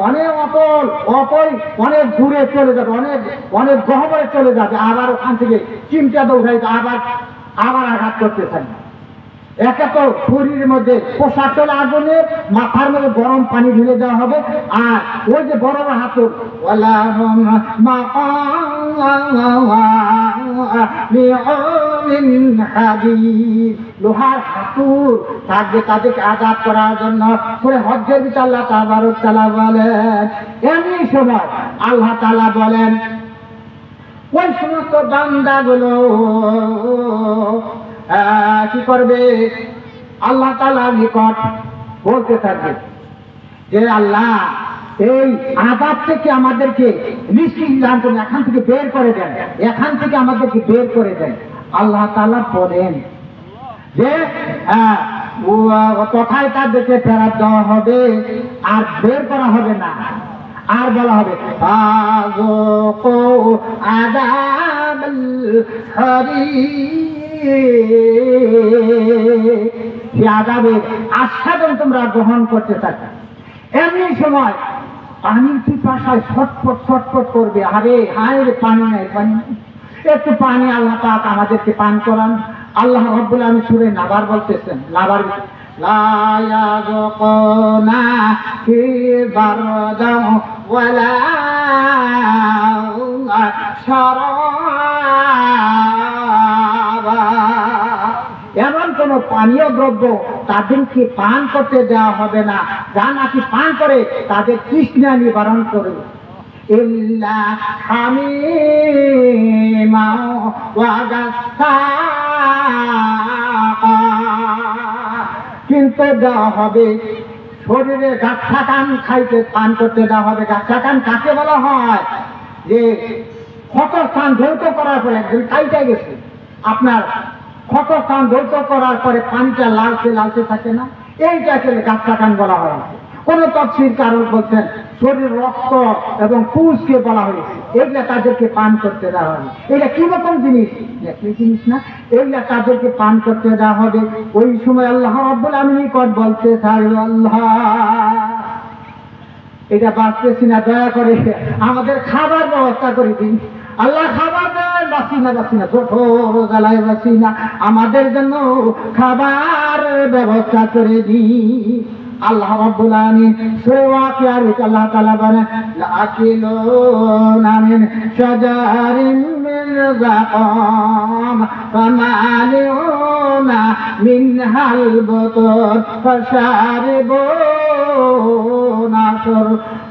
অনেক অটল অটল অনেক দূরে চলে যাবে, অনেক অনেক গহবরে চলে যাবে, আবার ওখান থেকে চিমটাটা উঠাইতে আবার আবার আঘাত করতে থাকবে। একে তো শরীরের মধ্যে পোশাক চলে আগুনে, মাথার মধ্যে গরম পানি ঢেলে দেওয়া হবে, আর ওই যে বড় বড় হাতুড় লোহার হাতুড় থাকবে তাদেরকে আঘাত করার জন্য। হজ্জের ভিতরে আল্লাহ তাআলা বলেন, এমনি সময় আল্লাহ তাআলা বলেন ওই সমস্ত বান্দাগুলো কি করবে, আল্লাহ তাআলার নিকট বলতে থাকবে যে আল্লাহ এই আযাব থেকে আমাদেরকে নিশ্চিত দান করুন, এখান থেকে বের করে দেন, এখান থেকে আমাদেরকে বের করে দেন। আল্লাহ তাআলা বলেন যে কোথায় তাদেরকে ফেরত দেওয়া হবে, আর বের করা হবে না, আর বলা হবে আযাবের আস্বাদন তোমরা গ্রহণ করতে থাকো। এমনি সময় পানির পিপাসায় ছটফট ছটফট করবে, আরে হায় রে পানি নাই, পানি নাই, একটু পানি আল্লাহ পাক আমাদেরকে পান করান। আল্লাহ রাব্বুল আলামিন সূরা নাবার বলতেছেন, নাবার লা ইয়াযুকুনা ফি বারদা ওয়ালা শারাবা, এমন কোন পানীয় দ্রব্য তাদেরকে পান করতে দেওয়া হবে না যা নাকি পান করে তাদের তৃষ্ণা নিবারণ করবে। ইল্লা হামিমা ওয়া গাসসাকা, কিন্তু দেওয়া হবে শরীরে গাছাকান খাইতে পান করতে দেওয়া হবে। গাছাকান কাকে বলা হয়, যে ক্ষতস্থান ধৌত করার পরে একদিন কাইটা গেছে, আপনার ক্ষতস্থান ধৌত করার পরে পানিটা লালচে লালচে থাকে না, এইটাকে গাছাকান বলা হয়। কোন তফসির কারণ বলছেন শরীর রক্ত এবং পুষকে বলা হয়েছে, এগুলা তাদেরকে পান করতে দেওয়া হবে। এটা কি রকম জিনিস, একই জিনিস না, এগুলা তাদেরকে পান করতে দেওয়া হবে। ওই সময় আল্লাহ রাব্বুল আলামিন নিকট বলতে থাকবে, আল্লাহ এটা বাঁচতেছি না, দয়া করে আমাদের খাবার ব্যবস্থা করে দিন। আল্লাহ খাবার দেয়, বাঁচি না বাঁচি না, ছোট জ্বালায় বাঁচি না, আমাদের জন্য খাবার ব্যবস্থা করে দিন। আল্লাহ রাব্বুল আলামিন সূরা ওয়াকিয়ার ভিতরে আল্লাহ তাআলা বলেন, লাকিলুনা মিন শাজারিন মিন যাকাম ফামালিউনা মিনহাল বুতুন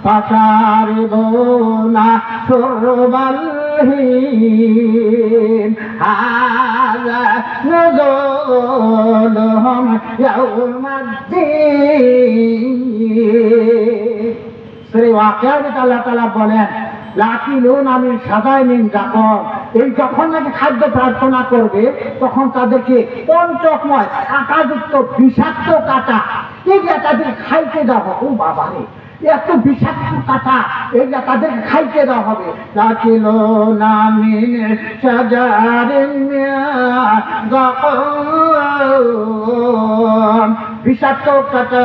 ফাশারিবুনা শুরবাল হিম হাযা নুজুলুহুম ইয়াউমাদ্দিন। সূরা ওয়াকিয়ার ভিতরে আল্লাহ তাআলা বলেন, লাকিলুনা মিন শাজারিন মিন যাকাম, এই যখন নাকি খাদ্য প্রার্থনা করবে তখন তাদেরকে পঞ্চকময় কাঁটাযুক্ত বিষাক্ত কাঁটা এগুলা তাদের খাইতে দেওয়া হবে। ও বাবা রে, এত বিষাক্ত কাঁটা এগুলা তাদেরকে খাইতে দেওয়া হবে। লাকিলুনা মিন শাজারিন মিন যাকাম, বিষাক্ত কাঁটা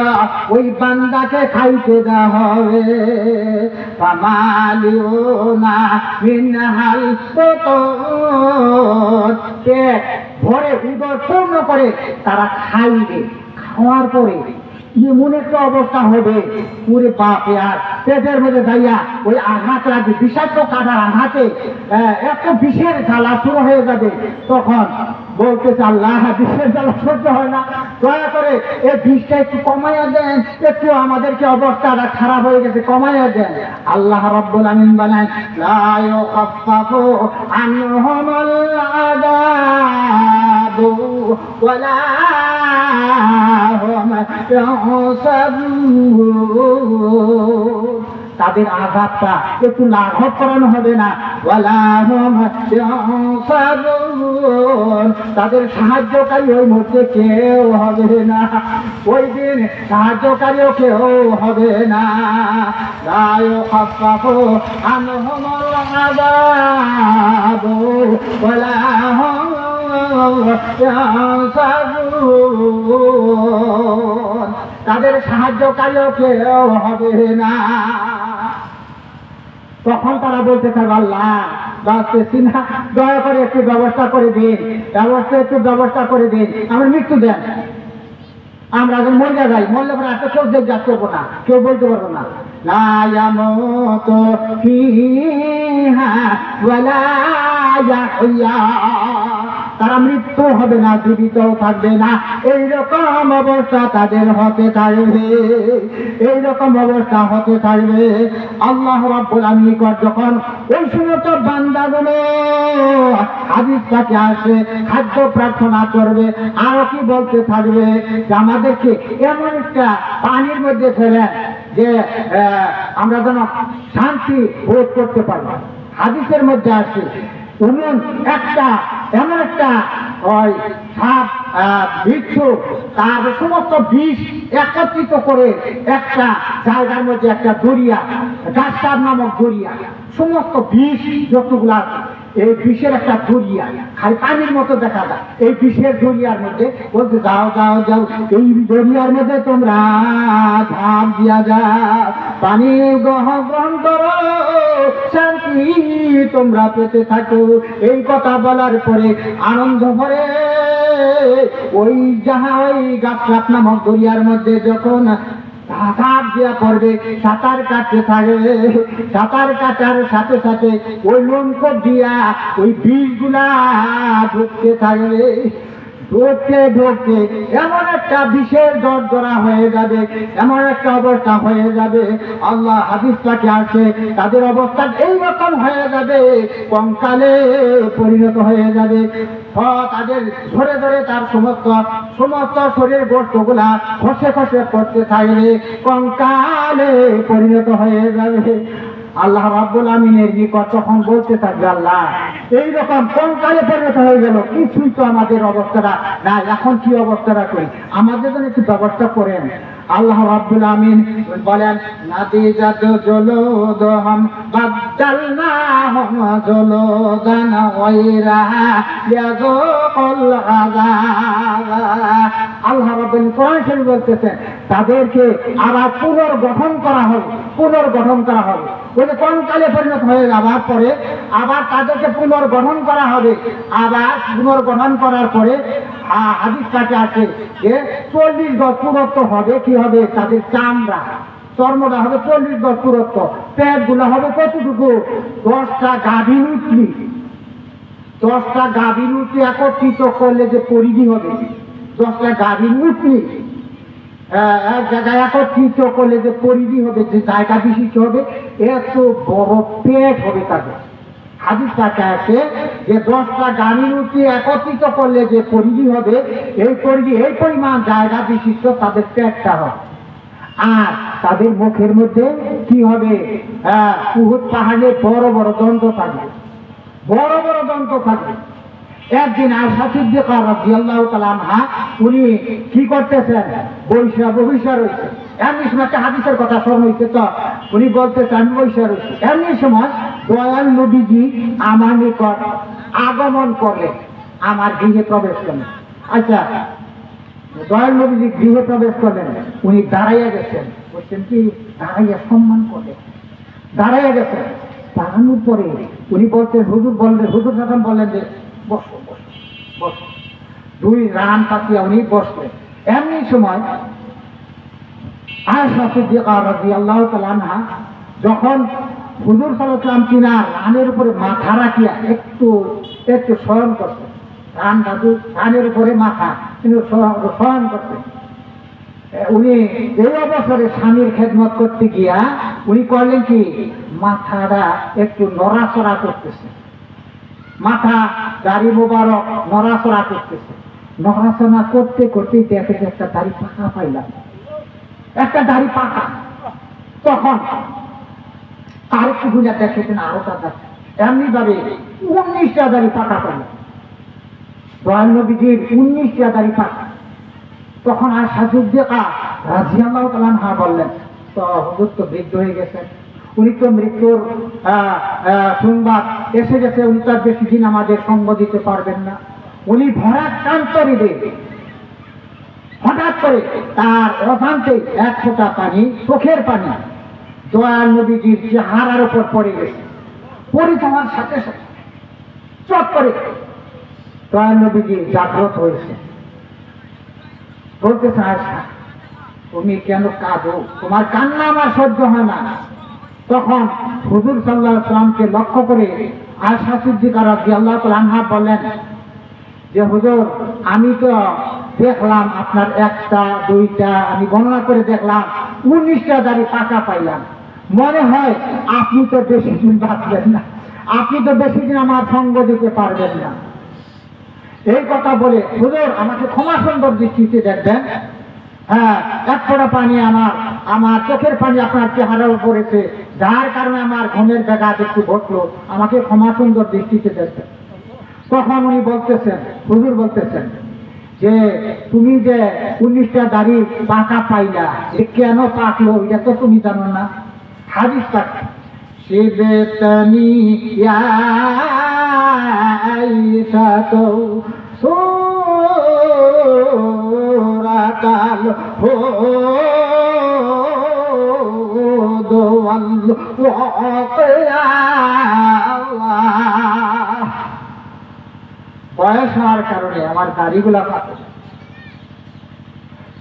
ওই বান্দাকে খাইতে দেওয়া হবে। ফামালিউনা মিনহাল বুতুন, পেট ভরে উদর পূর্ণ করে তারা খাইবে। খাওয়ার পরে এমন একটা অবস্থা হবে, পুরে বাপে আর পেটের মধ্যে যাইয়া ওই আঘাত লাগবে, বিষাক্ত কাটার আঘাতে এত বিষের জ্বালা শুরু হয়ে যাবে। তখন বলতেছে, আল্লাহ বিষের জ্বালা সহ্য হয় না, দয়া করে এই বিষটা একটু কমাইয়া দেন, একটু আমাদেরকে অবস্থাটা খারাপ হয়ে গেছে, কমাইয়া দেন। আল্লাহ রাব্বুল আলামিন বলেন, লা ইউখাফফাফু আনহুমুল আযাবু ওয়ালা হুম ইউসাবুন, তাদের আযাবটা একটু লাঘব করানো হবে না। ওয়ালা হুম ইউসাবুন, তাদের সাহায্যকারী ওই মধ্যে কেউ হবে না, ওই দিন সাহায্যকারীও কেউ হবে না। লা ইউখাফফাফু আনহুমুল আযাবু ওয়ালা হুম ينصرون তাদের সাহায্যকারীও কেউ হবে না। তখন তারা বলতে থাকবে আল্লাহ বাঁচতেছি না, দয়া করে একটু ব্যবস্থা করে দিন, একটু ব্যবস্থা করে দিন, আমার মৃত্যু দেন, আমরা যখন মরে যাই, মরলে পরে এত কেউ জিজ্ঞাসা করবো না, কেউ বলতে পারবো না লা ইয়ামুতু ফীহা ওয়ালা ইয়াহইয়া, তারা মৃত্যু হবে না, জীবিতও থাকবে না। এইরকম অবস্থা তাদের হতে থাকবে, এইরকম অবস্থা হতে থাকবে। আল্লাহ রাব্বুল আলামিন যখন ওই সমস্ত বান্দাগুলো হাদিস পাকে আসে খাদ্য প্রার্থনা করবে, আরো কি বলতে থাকবে যে আমাদেরকে এমন একটা পানির মধ্যে ফেলেন যে আমরা যেন শান্তি বোধ করতে পারি। হাদিসের মধ্যে আসে এমন একটা ওই সাপ বিচ্ছু তার সমস্ত বিষ একত্রিত করে একটা জায়গার মধ্যে একটা দরিয়া, গাছটার নামক দরিয়া, সমস্ত বিষ যতগুলো আছে এই বিষের একটা দরিয়া, খালি পানির মতো দেখা যায়। এই বিষের দরিয়ার মধ্যে বলতে যাও যাও যাও, এই দরিয়ার মধ্যে তোমরা ঝাঁপ দিয়া যাও, পানি গ্রহণ করো, শান্তি তোমরা পেতে থাকো। এই কথা বলার পরে আনন্দ ভরে ওই গাছরাত নামক দরিয়ার মধ্যে যখন ঝাঁপ দিয়া পড়বে, সাঁতার কাটতে থাকবে, সাঁতার কাটার সাথে সাথে ওই লোমকূপ দিয়া ওই বিষগুলা ঢুকতে থাকবে, ঢুকতে ঢুকতে এমন একটা বিশেষ দরদরা হয়ে যাবে, এমন একটা অবস্থা হয়ে যাবে। আল্লাহ হাদিস পাকে আছে তাদের অবস্থা এইরকম হয়ে যাবে, কঙ্কালে পরিণত হয়ে যাবে। তাদের ধরে ধরে তার সমস্ত শরীর গোষ্ঠগুলা খসে খসে পড়তে থাকবে, কঙ্কালে পরিণত হয়ে যাবে। আল্লাহ রাব্বুল আমিনের নিকট তখন বলতে থাকবে আল্লাহ এইরকম কঙ্কালে পরিণত হয়ে গেল, কিছুই তো আমাদের অবস্থাটা না, এখন কি অবস্থাটা করি, আমাদের জন্য একটু ব্যবস্থা করেন। আল্লাহ রাব্বুল আমিন বলেন নাদিজাত জুলুদুহুম বাদদালনাহুম জুলুদান গায়রাহা লিয়াযুকুল আযাব। আল্লাহ রাব্বুল কোরআন শরীফ বলতেছেন তাদেরকে আবার পুনর্গঠন করা হবে, পুনর্গঠন করা হবে। ওই যে কঙ্কালে পরিণত হয়ে যাওয়ার পরে আবার তাদেরকে পুনর্গঠন করা হবে, আবার পুনর্গঠন করার পরে হাদিস পাকে আছে যে 40 গজ পুরুত্ব হবে। কি হবে? তাদের চামড়া চর্মটা হবে 40 গজ পুরুত্ব, পেট গুলো হবে কতটুকু? 10টা গাভীর উঠলি, 10টা গাভীর উঠলি একত্রিত করলে যে পরিধি হবে, 10টা গাভীর উঠলি এক জায়গায় একত্রিত করলে যে পরিধি হবে, যে জায়গা বিশিষ্ট হবে, এত বড় পেট হবে তাদের। হাদিস পাকে আছে যে 10টা গাভীর উঠলি একত্রিত করলে যে পরিধি হবে, এই পরিধি এই পরিমাণ জায়গা বিশিষ্ট তাদের পেটটা হবে। আর তাদের মুখের মধ্যে কি হবে? উহুদ পাহাড়ে বড় বড় দন্ত থাকবে, বড় বড় দন্ত থাকবে। একদিন আয়েশা সিদ্দিকা রাদিয়াল্লাহু তাআলা আনহা উনি কি করতেছেন? বৈশা রয়েছে। এমনি সময় একটা হাদিসের কথা স্মরণ হয়েছে, তো উনি বলতেছেন আমি বৈশা রয়েছি। এমনি সময় দয়াল নবীজি আমার নিকট আগমন করলেন, আমার গৃহে প্রবেশ করলেন। আচ্ছা, দয়াল নবীজি গৃহে প্রবেশ করলেন, উনি দাঁড়াইয়া গেছেন, বলছেন কি দাঁড়াইয়া সম্মান করলেন, দাঁড়াইয়া গেছেন। দাঁড়ানোর পরে উনি বলতেন, হুজুর যখন বললেন যে বসো বসো বসো, 2 রান পাতিয়া উনি বসলেন। এমনি সময় আয়েশা সিদ্দিকা রাদিয়াল্লাহু তাআলা আনহা যখন হুজুর সাল্লাল্লাহু আলাইহি ওয়াসাল্লাম তিনার রানের উপরে মাথা রাখিয়া একটু একটু শয়ন করতেন, রানের উপরে মাথা কিন্তু শয়ন করতেন, উনি এই অবসরে স্বামীর খেদমত করতে গিয়া উনি করলেন কি মাথাটা একটু নড়াচড়া করতেছে, মাথা দাড়ি মোবারক নড়াচড়া করতেছে। নড়াচড়া করতে করতে দেখে যে একটা দাড়ি পাকা পাইলাম, একটা দাড়ি পাকা। তখন আরেকটু ঘুরে দেখেছেন আরোটা দাড়ি, এমনি ভাবে 19টা দাড়ি পাকা পাইলাম। দয়াল নবীজির 19টা দাড়ি পাকা। তখন আয়েশা সিদ্দিকা রাদিয়াল্লাহু তাআলা আনহা বললেন, তো হুজুর তো বৃদ্ধ হয়ে গেছেন, উনি তো মৃত্যুর সংবাদ এসে গেছে, উনি তার বেশি দিন আমাদের সঙ্গ দিতে পারবেন না। উনি ভরাক্রান্ত হৃদয়ে হঠাৎ করে তার অজান্তে এক ফোঁটা পানি, চোখের পানি দয়াল নবীজির চেহারার উপর পড়ে গেছে। পড়ে যাওয়ার সাথে সাথে চট করে দয়াল নবীজি জাগ্রত হয়েছে। বলতেছে, আয়সা তুমি কেন কাঁদো? তোমার কান্না আমার সহ্য হয় না। তখন হুজুর সাল্লাল্লাহু আলাইহি ওয়াসাল্লামকে লক্ষ্য করে আয়েশা সিদ্দিকা রাদিয়াল্লাহু তাআলা আনহা বললেন যে হুজুর, আমি তো দেখলাম আপনার একটা দুইটা, আমি গণনা করে দেখলাম 19টা দাড়ি পাকা পাইলাম। মনে হয় আপনি তো বেশি দিন বাঁচবেন না, আপনি তো বেশি দিন আমার সঙ্গ দিতে পারবেন না। এই কথা বলে হুজুর আমাকে ক্ষমা সুন্দর দৃষ্টিতে দেখবেন। হ্যাঁ, এক ফোঁটা পানি আমার চোখের পানি আপনার চেহারার পড়েছে, যার কারণে আমার ঘুমের ব্যাঘাত একটু ঘটলো, আমাকে ক্ষমা সুন্দর দৃষ্টিতে দেখবেন। তখন উনি বলতেছেন, হুজুর বলতেছেন যে তুমি যে 19টা দাড়ি পাকা পাইলা, এ কেন পাকলো এটা তো তুমি জানো না। হাদিস পাক শিবেতনি আয়েশা তো সুরাতাল হুদওয়াল ওয়াকিয়া। বয়স হওয়ার কারণে আমার দাড়িগুলা পাকে।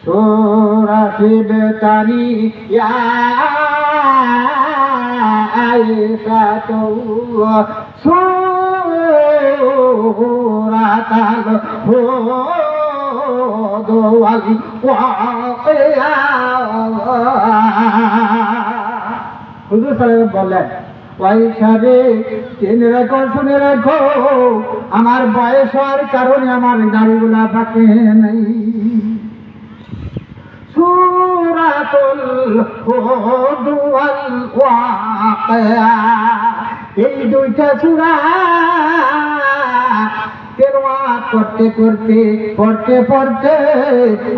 সূরা শিবতানি ইয়া আয়েশা তো সূরাতাল হুদওয়াল ওয়াকিয়া। হুজুর সাহেব বললেন, পয়সা রে জেনে রাখো, শুনে রাখো, আমার বয়স হওয়ার কারণে আমার দাড়িগুলা পাকে নাই। সূরাতুল হুদ ওয়াল ওয়াকিয়া, এই দুইটা সূরা তেলাওয়াত করতে করতে পড়তে পড়তে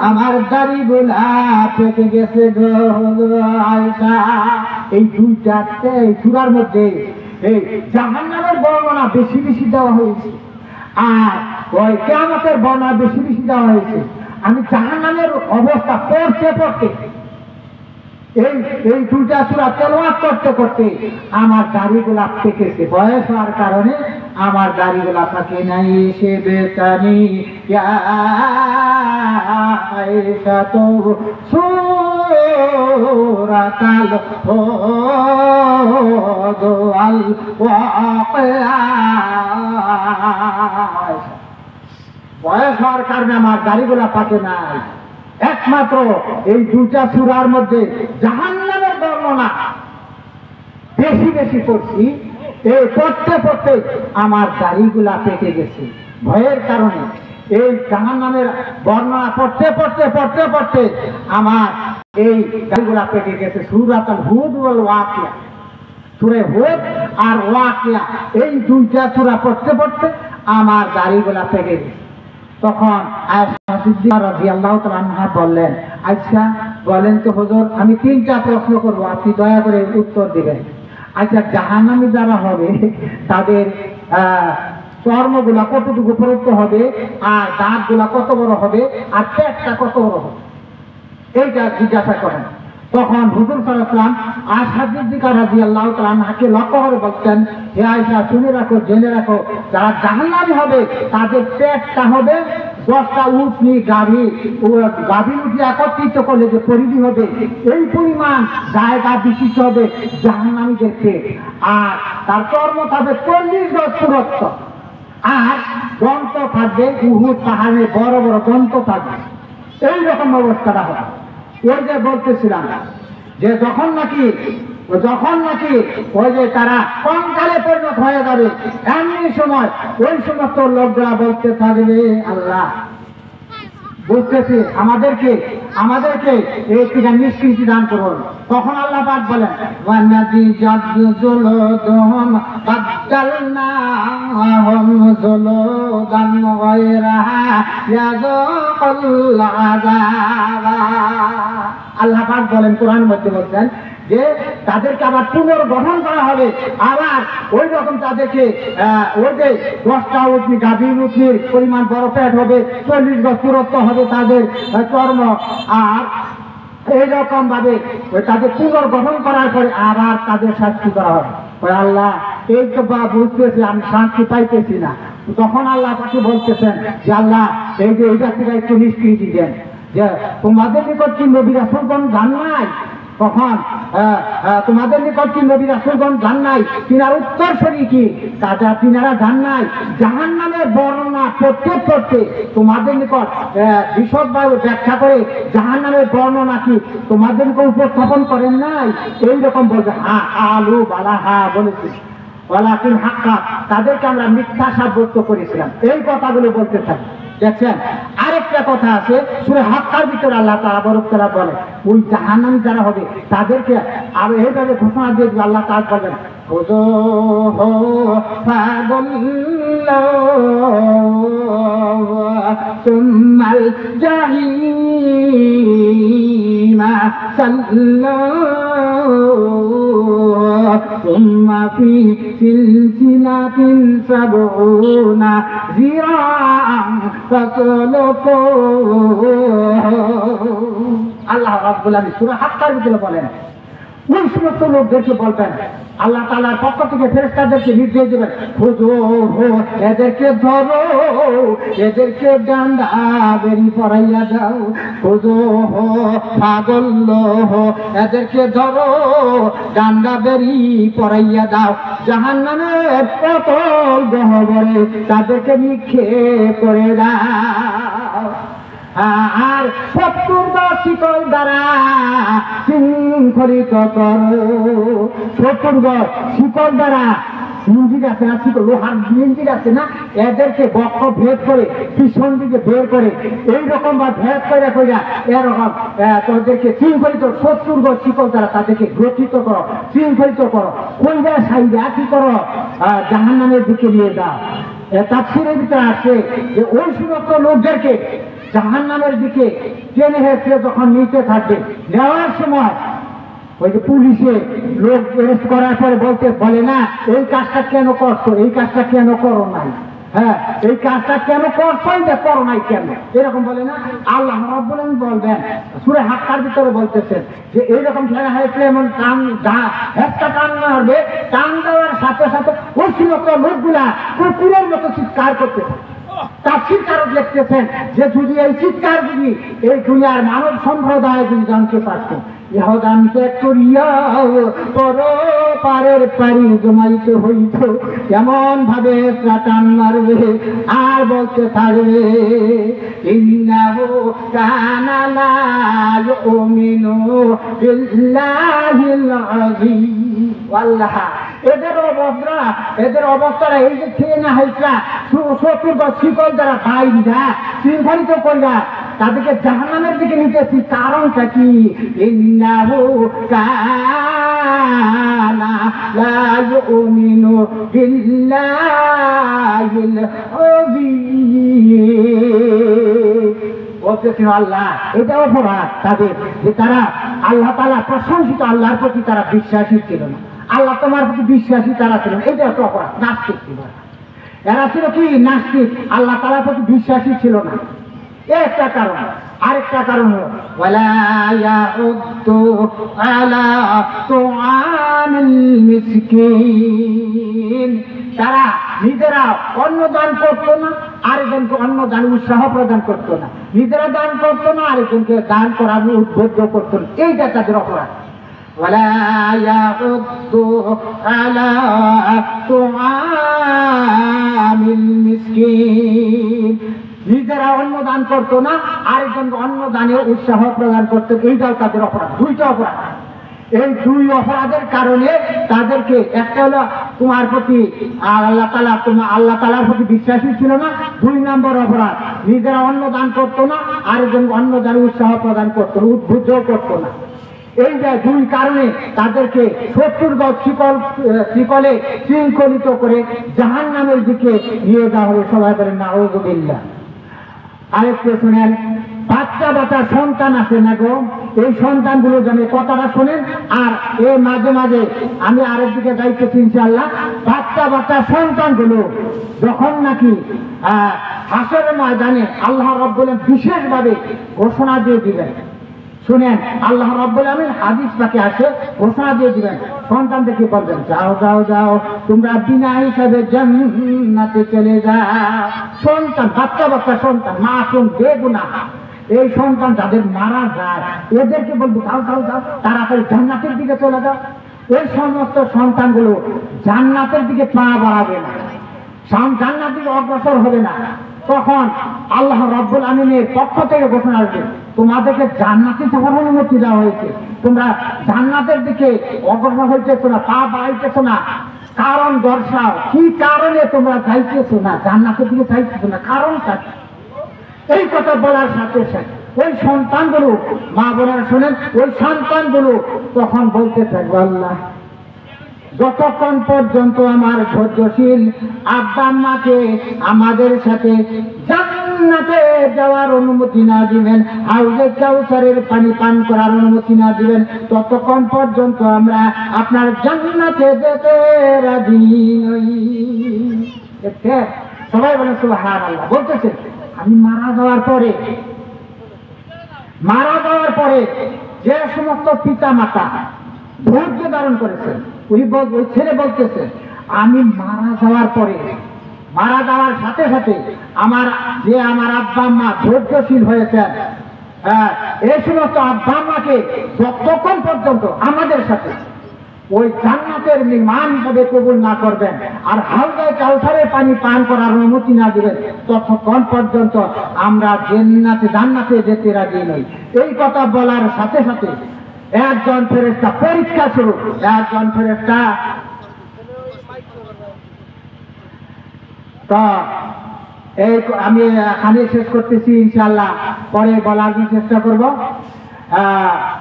আমার দাড়িগুলা পেকে গেছে গো আয়েশা। এই দুইটা সূরার মধ্যে এই জাহান্নামের বর্ণনা বেশি বেশি দেওয়া হয়েছে, আর ওই কিয়ামতের বর্ণনা বেশি বেশি দেওয়া হয়েছে। আমি জাহান্নামের অবস্থা পড়তে পড়তে এই দুইটা সূরা তেলাওয়াত করতে করতে আমার দাড়িগুলা পেকেছে। বয়স হওয়ার কারণে আমার দাড়িগুলা পাকে নাই। সে বেতানি আয়েশা তো সূরাতাল হুদওয়াল ওয়াকিয়া। বয়স হওয়ার কারণে আমার দাড়িগুলা পাকে নাই। একমাত্র এই দুটা সূরার মধ্যে জাহান্নামের বর্ণনা বেশি বেশি পড়ছি, এই পড়তে পড়তে আমার দাড়িগুলা পেকে গেছে ভয়ের কারণে। এই জাহান্নামের বর্ণনা পড়তে পড়তে পড়তে পড়তে আমার এই দাড়িগুলা পেকে গেছে। সূরাতুল হুদ ওয়াল ওয়াকিয়া, সূরা হুদ আর ওয়াকিয়া, এই দুইটা সূরা পড়তে পড়তে আমার দাড়িগুলা পেকে গেছে। তখন আয়েশা সিদ্দিকা রাদিয়াল্লাহু তাআলা আনহা বললেন, আচ্ছা বলেন তো হুজুর, আমি 3টা প্রশ্ন করব, আপনি দয়া করে উত্তর দিবেন। আচ্ছা, জাহান্নামী যারা হবে তাদের চর্মগুলা কতটুকু প্রযুক্ত হবে, আর দাঁতগুলা কত বড় হবে, আর পেটটা কত বড় হবে, এইটা জিজ্ঞাসা করেন। তখন হুজুর সাল্লাল্লাহু আলাইহি ওয়াসাল্লাম আয়েশা সিদ্দিকা রাদিয়াল্লাহু তাআলা আনহাকে লক্ষ্য করে বলতেন, হে আয়েশা, শুনে রাখো, জেনে রাখো, যারা জাহান্নামী হবে তাদের পেটটা হবে 10টা উটনি গাভী উঠে একত্রিত করলে যে পরিধি হবে, এই পরিমাণ জায়গা বিশিষ্ট হবে জাহান্নামীদের পেট। আর তার চর্ম থাকবে 40 গজ পুরুত্ব, আর দন্ত থাকবে উহুদ পাহাড়ে বড় বড় দন্ত থাকবে। এইরকম অবস্থাটা হবে। ওই যে বলতেছিলাম যে যখন নাকি ওই যে তারা কঙ্কালে পরিণত হয়ে যাবে, এমনি সময় ওই সমস্ত লোকরা বলতে থাকবে, আল্লাহ বুঝতেছি, আমাদেরকে এই থেকে নিষ্কৃতি দান করুন। তখন আল্লাহ পাক বলেন, ওয়ানাদি জাদজুলুদুহুম বাদদালনাহুম জুলুদান গায়রাহা ইয়াযুকুল আযাবা। আল্লাহ পাক বলেন, কোরআন মধ্যে বলছেন যে তাদেরকে আবার পুনর্গঠন করা হবে, আবার ওই রকম তাদেরকে ওই যে 10টা উটনি গাভীর উটনির পরিমাণ বড় পেট হবে, 40 গজ দূরত্ব হবে তাদের চর্ম, আর এইরকম ভাবে তাদের পুনর্গঠন করার পরে আবার তাদের শাস্তি করা হবে। আল্লাহ এই তো বুঝতেছি আমি শান্তি পাইতেছি না, তখন আল্লাহ তাকে বলতেছেন যে আল্লাহ এই যে এইটা থেকে একটু নিষ্কৃতি দেন, যে তোমাদের নিকট কি নবী রাসূলগণ যান নাই? তখন তোমাদের নিকট কি নবী রাসূলগণ যান নাই? তিনার উত্তরসূরি কি তিনারা যান নাই? জাহান্নামের বর্ণনা পড়তে তোমাদের নিকট বিশদভাবে ব্যাখ্যা করে জাহান্নামের বর্ণনা কি তোমাদের নিকট উপস্থাপন করেন নাই? এইরকম বলবে হা আলু বালা হা বলেছি, ওয়ালাকিন হাক্কা, তাদেরকে আমরা মিথ্যা সাব্যস্ত করেছিলাম, এই কথাগুলো বলতে থাকি। দেখছেন আরেকটা কথা আছে সূরা হাক্কার ভিতরে আল্লাহ তাআলা বলে ওই জাহান্নামী যারা হবে তাদেরকে আর এইভাবে ঘোষণা দিয়ে আল্লাহ তাআলা বলেন খুযূহু ফাগুল্লাহু সুম্মাল জাহিমা সাল্লাল্লাহু সুম্মা ফি সিলসিলাতিন সাবউনা যিরাআন আল্লাহ রাব্বুল আলামিন সূরা হাক্কার ভিতরে বলেন ওই সমস্ত লোকদেরকে বলবেন, আল্লাহ তাআলার পক্ষ থেকে ফেরেশতাদেরকে নির্দেশ দেবেন খুযূহু এদেরকে ধরো, এদেরকে ডান্ডা বেরি পরাইয়া দাও, খুযূহু ফাগুল্লাহু এদেরকে ধরো, ডান্ডা বেরি পরাইয়া দাও, জাহান্নামের অতল গহ্বরে তাদেরকে নিক্ষেপ করে দাও। আর 70 শিকল দ্বারা শৃঙ্খলিত করো, 70 শিকল দ্বারা জিঞ্জির আছে না, শিকল লোহার জিঞ্জির আছে না, এদেরকে বক্ষ ভেদ করে পিছন দিকে বের করে এইরকম বা ভেদ করে এরকম তাদেরকে শৃঙ্খলিত 70 শিকল দ্বারা তাদেরকে গ্রথিত করো, শৃঙ্খলিত করো, কইরা সাইডা কি করো জাহান্নামের দিকে নিয়ে দাও। তাফসীরের ভিতরে আছে যে ওই সমস্ত লোকদেরকে জাহান্নামের দিকে টেনে হেঁচড়ে যখন নিতে থাকবে, নেওয়ার সময় ওই যে পুলিশে লোক অ্যারেস্ট করার পরে বলে না এই কাজটা কেন করছো, এই কাজটা কেন করো নাই, হ্যাঁ এই কাজটা কেন করছো, এটা করো নাই কেন, এরকম বলে না। আল্লাহ রাব্বুল আলামিন বলবেন সূরা হাক্কার ভিতরে বলতেছেন যে এইরকম ঠেলা হয়েছে এমন টান একটা টান মারবে, টান দেওয়ার সাথে সাথে ওই সমস্ত লোকগুলা কুকুরের মতো চিৎকার করতেছে। তাফসীরকারক লিখতেছেন যে যদি এই চিৎকার যদি এই দুনিয়ার মানব সম্প্রদায় যদি জানতে পারত, ইহা জানতে করিয়া পরপারের পারি জমাইত হইত, কেমন ভাবে টান মারবে আর বলতে থাকবে ইন্নাহু কানা লা ইউমিনু বিল্লাহিল আযীম। আল্লাহ এদের অবস্থাটা এই যে খেয়ে না হয়েছে 70 শিকল দ্বারা বাইরা শৃঙ্খলিত করিয়া তাদেরকে জাহান্নামের দিকে নিতেছি, কারণটা কি? ইন্নাহু কানা লা ইউমিনু বিল্লাহিল আযীম। বলতেছেন আল্লাহ এটা অপরাধ তাদের যে তারা আল্লাহ তাআলা প্রশংসিত আল্লাহর প্রতি তারা বিশ্বাসী ছিল না, আল্লাহ তোমার প্রতি বিশ্বাসী তারা ছিল, এটা একটা অপরাধ। নাস্তিক ছিল এরা, ছিল কি নাস্তিক, আল্লাহ তাআলার প্রতি বিশ্বাসী ছিল না, একটা কারণ। আরেকটা কারণ ওয়ালা ইয়াউদ্দু আলা তুআমিল মিসকিন, তারা নিজেরা অন্ন দান করতো না, আরেকজনকে অন্ন দান উৎসাহ প্রদান করতো না, নিজেরা দান করতো না, আরেকজনকে দান করার উদ্বুদ্ধ করতো না, এইটা তাদের অপরাধ। ওয়ালা ইয়াউদ্দু আলা তুআমিল মিসকিন, নিজেরা অন্ন দান করতো না, আরেকজনকে অন্ন দানে উৎসাহ প্রদান করতো, এইটাও তাদের অপরাধ। দুইটা অপরাধ, এই দুই অপরাধের কারণে তাদেরকে, একটা হলো তোমার প্রতি আল্লাহ তাআলার প্রতি বিশ্বাসী ছিল না, 2 নম্বর অপরাধ নিজেরা অন্ন দান করতো না, আরেকজনকে অন্ন দানে উৎসাহ প্রদান করতো, উদ্বুদ্ধ করতো না। এই যে 2 কারণে তাদেরকে 70 গজ শিকলে শৃঙ্খলিত করে জাহান্নামের দিকে নিয়ে যাওয়া হবে। সবাই বলেন নাউযুবিল্লাহ। আরেকটু শুনেন বাচ্চা বাচ্চা সন্তান আছে না গো, এই সন্তানগুলো যেন কথাটা শোনেন। আর এই মাঝে মাঝে আমি আরেকদিকে যাইতেছি ইনশাআল্লাহ, বাচ্চা বাচ্চা সন্তানগুলো যখন নাকি হাসরের ময়দানে আল্লাহ রাব্বুল আলামিন বিশেষভাবে ঘোষণা দিয়ে দিবেন, শুনেন, আল্লাহ রাব্বুল আলামিন হাদিস পাকে আছে, ঘোষণা দিয়ে দিবেন, সন্তানদেরকে বলবেন যাও যাও যাও তোমরা বিনা হিসাবে জান্নাতে চলে যাও। সন্তান, বাচ্চা বাচ্চা সন্তান, মাসুম বেগুনাহ, এই সন্তান যাদের মারা যায় এদেরকে বলবো যাও যাও যাও তাড়াতাড়ি জান্নাতের দিকে চলে যাও। এই সমস্ত সন্তানগুলো জান্নাতের দিকে পা বাড়াবে না, জান্নাতের দিকে অগ্রসর হবে না। তখন আল্লাহ রাব্বুল আমিনের পক্ষ থেকে ঘোষণা আসবে, তোমাদেরকে জান্নাতে যাওয়ার অনুমতি দেওয়া হয়েছে, তোমরা জান্নাতের দিকে অগ্রসর হইতেছো না, পা বাড়াইতেছো না, কারণ দর্শাও, কি কারণে তোমরা যাইতেছো না, জান্নাতের দিকে যাইতেছো না, কারণটা। এই কথা বলার সাথে সাথে ওই সন্তানগুলো, মা বোনেরা শোনেন, ওই সন্তানগুলো তখন বলতে থাকবে আল্লাহ যতক্ষণ পর্যন্ত আমার ধৈর্যশীল আব্বা আম্মাকে আমাদের সাথে জান্নাতে যাওয়ার অনুমতি না দিবেন, হাউজে কাউসারের পানি পান করার অনুমতি না দিবেন, ততক্ষণ পর্যন্ত আমরা আপনার জান্নাতে যেতে রাজি নই। সবাই বলে সুবহানাল্লাহ। বলতেছে আমি মারা যাওয়ার পরে যে সমস্ত পিতা মাতা ধৈর্য ধারণ করেছেন, ওই ছেলে বলতেছে আমি মারা যাওয়ার পরে, মারা যাওয়ার সাথে সাথে আমার আব্বা আম্মা ধৈর্যশীল হয়েছেন, এই সমস্ত আব্বা আম্মাকে যতক্ষণ পর্যন্ত আমাদের সাথে ওই জান্নাতের মেহমান হিসাবে কবুল না করবেন আর হালকা কাউসারের পানি পান করার অনুমতি না দিবেন, ততক্ষণ পর্যন্ত আমরা জান্নাতে যেতে রাজি নই। এই কথা বলার সাথে সাথে একজন ফেরেশতা পরীক্ষা শুরু, একজন ফেরেশতা তো এই আমি এখানে শেষ করতেছি, ইনশাআল্লাহ পরে বলার চেষ্টা করব।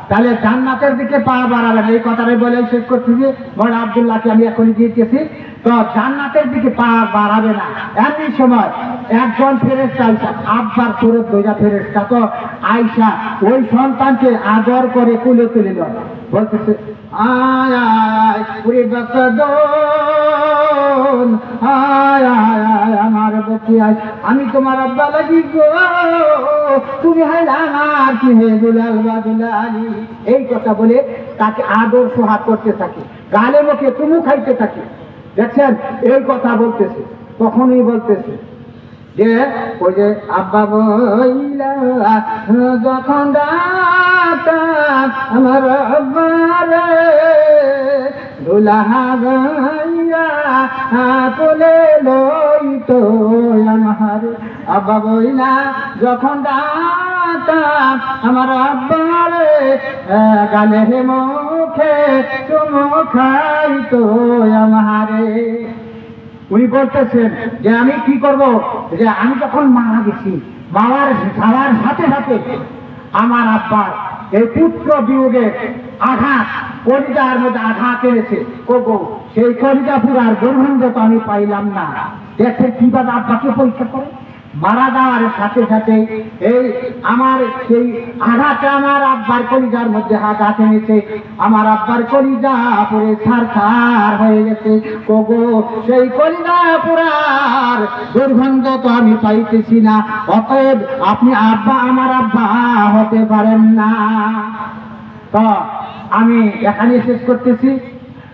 তাহলে জান্নাতের দিকে পা বাড়াবেন, এই কথাটাই বলে শেষ করতেছি। বড় আব্দুল্লাহকে আমি এখনই দিয়েছি, তো জান্নাতের দিকে পা বাড়াবে না। এমনি সময় একজন ফেরেশতা আইসা, আব্বার সুরত দুইটা ফেরেশতা তো আইসা ওই সন্তানকে আদর করে কুলে তুলে দেয়, বলতেছে আয় আয় পুরি বাসাদন, আয় আয় আয় আমার বতি আয়, আমি তোমার আব্বা লাগি গো, তুমি হাইলা আমার কি হে দুলাল বা দুলালি। এই কথা বলে তাকে আদর সোহাগ করতে থাকে, গালে মুখে চুমু খাইতে থাকে। দেখছেন, এই কথা বলতেছে, তখনই বলতেছে যে ওই যে আব্বা বইলা যখন আমার আব্বারে দুলাহা গাইয়া কোলে লইতো আমার, আব্বা বইলা যখন আমার আব্বারে গালে মুখে চুমু খাইতো আমারে। উনি বলতেছেন যে আমি কি করব, যে আমি যখন মারা গেছি, মারার যাওয়ার সাথে সাথে আমার আব্বার এই পুত্র বিয়োগের আঘাত, কলিজার মধ্যে আঘাত এনেছে, সেই কলিজা পুরার দুর্গন্ধ তো আমি পাইলাম না। দেখে কিভাবে আব্বাকে পরীক্ষা করে, মারা যাওয়ার সাথে সাথে এই আমার সেই আঘাতে আমার আব্বার কলিজার মধ্যে আঘাত এনেছে, আমার আব্বার কলিজা পুরে ছারখার হয়ে গেছে, সেই কলিজা পুরার দুর্গন্ধ তো আমি পাইতেছি না, অতএব আপনি আব্বা আমার আব্বা হতে পারেন না। তো আমি এখানে শেষ করতেছি।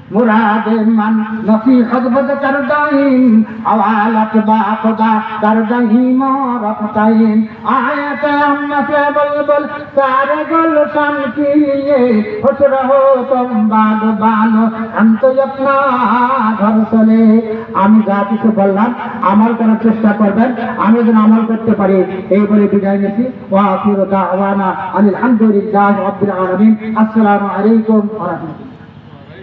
मुराद मन नसीहत बद कर दाइन हवालत बाखुदा कर दही मोरफ़ताइन आयत अम्मा से बुलबुल सारे गुलशन किए खुश रहो तुम बागबानो हम तो अपना घर चले। আমি যা কিছু বললাম আমল করার চেষ্টা করবেন, আমি যেন আমল করতে পারি এই বলে বিদায় নিচ্ছি। ওয়া আখিরু দাওয়ানা আলহামদুলিল্লাহি রাব্বিল আলামিন। আসসালামু আলাইকুম ওয়া রাহমাতুল্লাহ।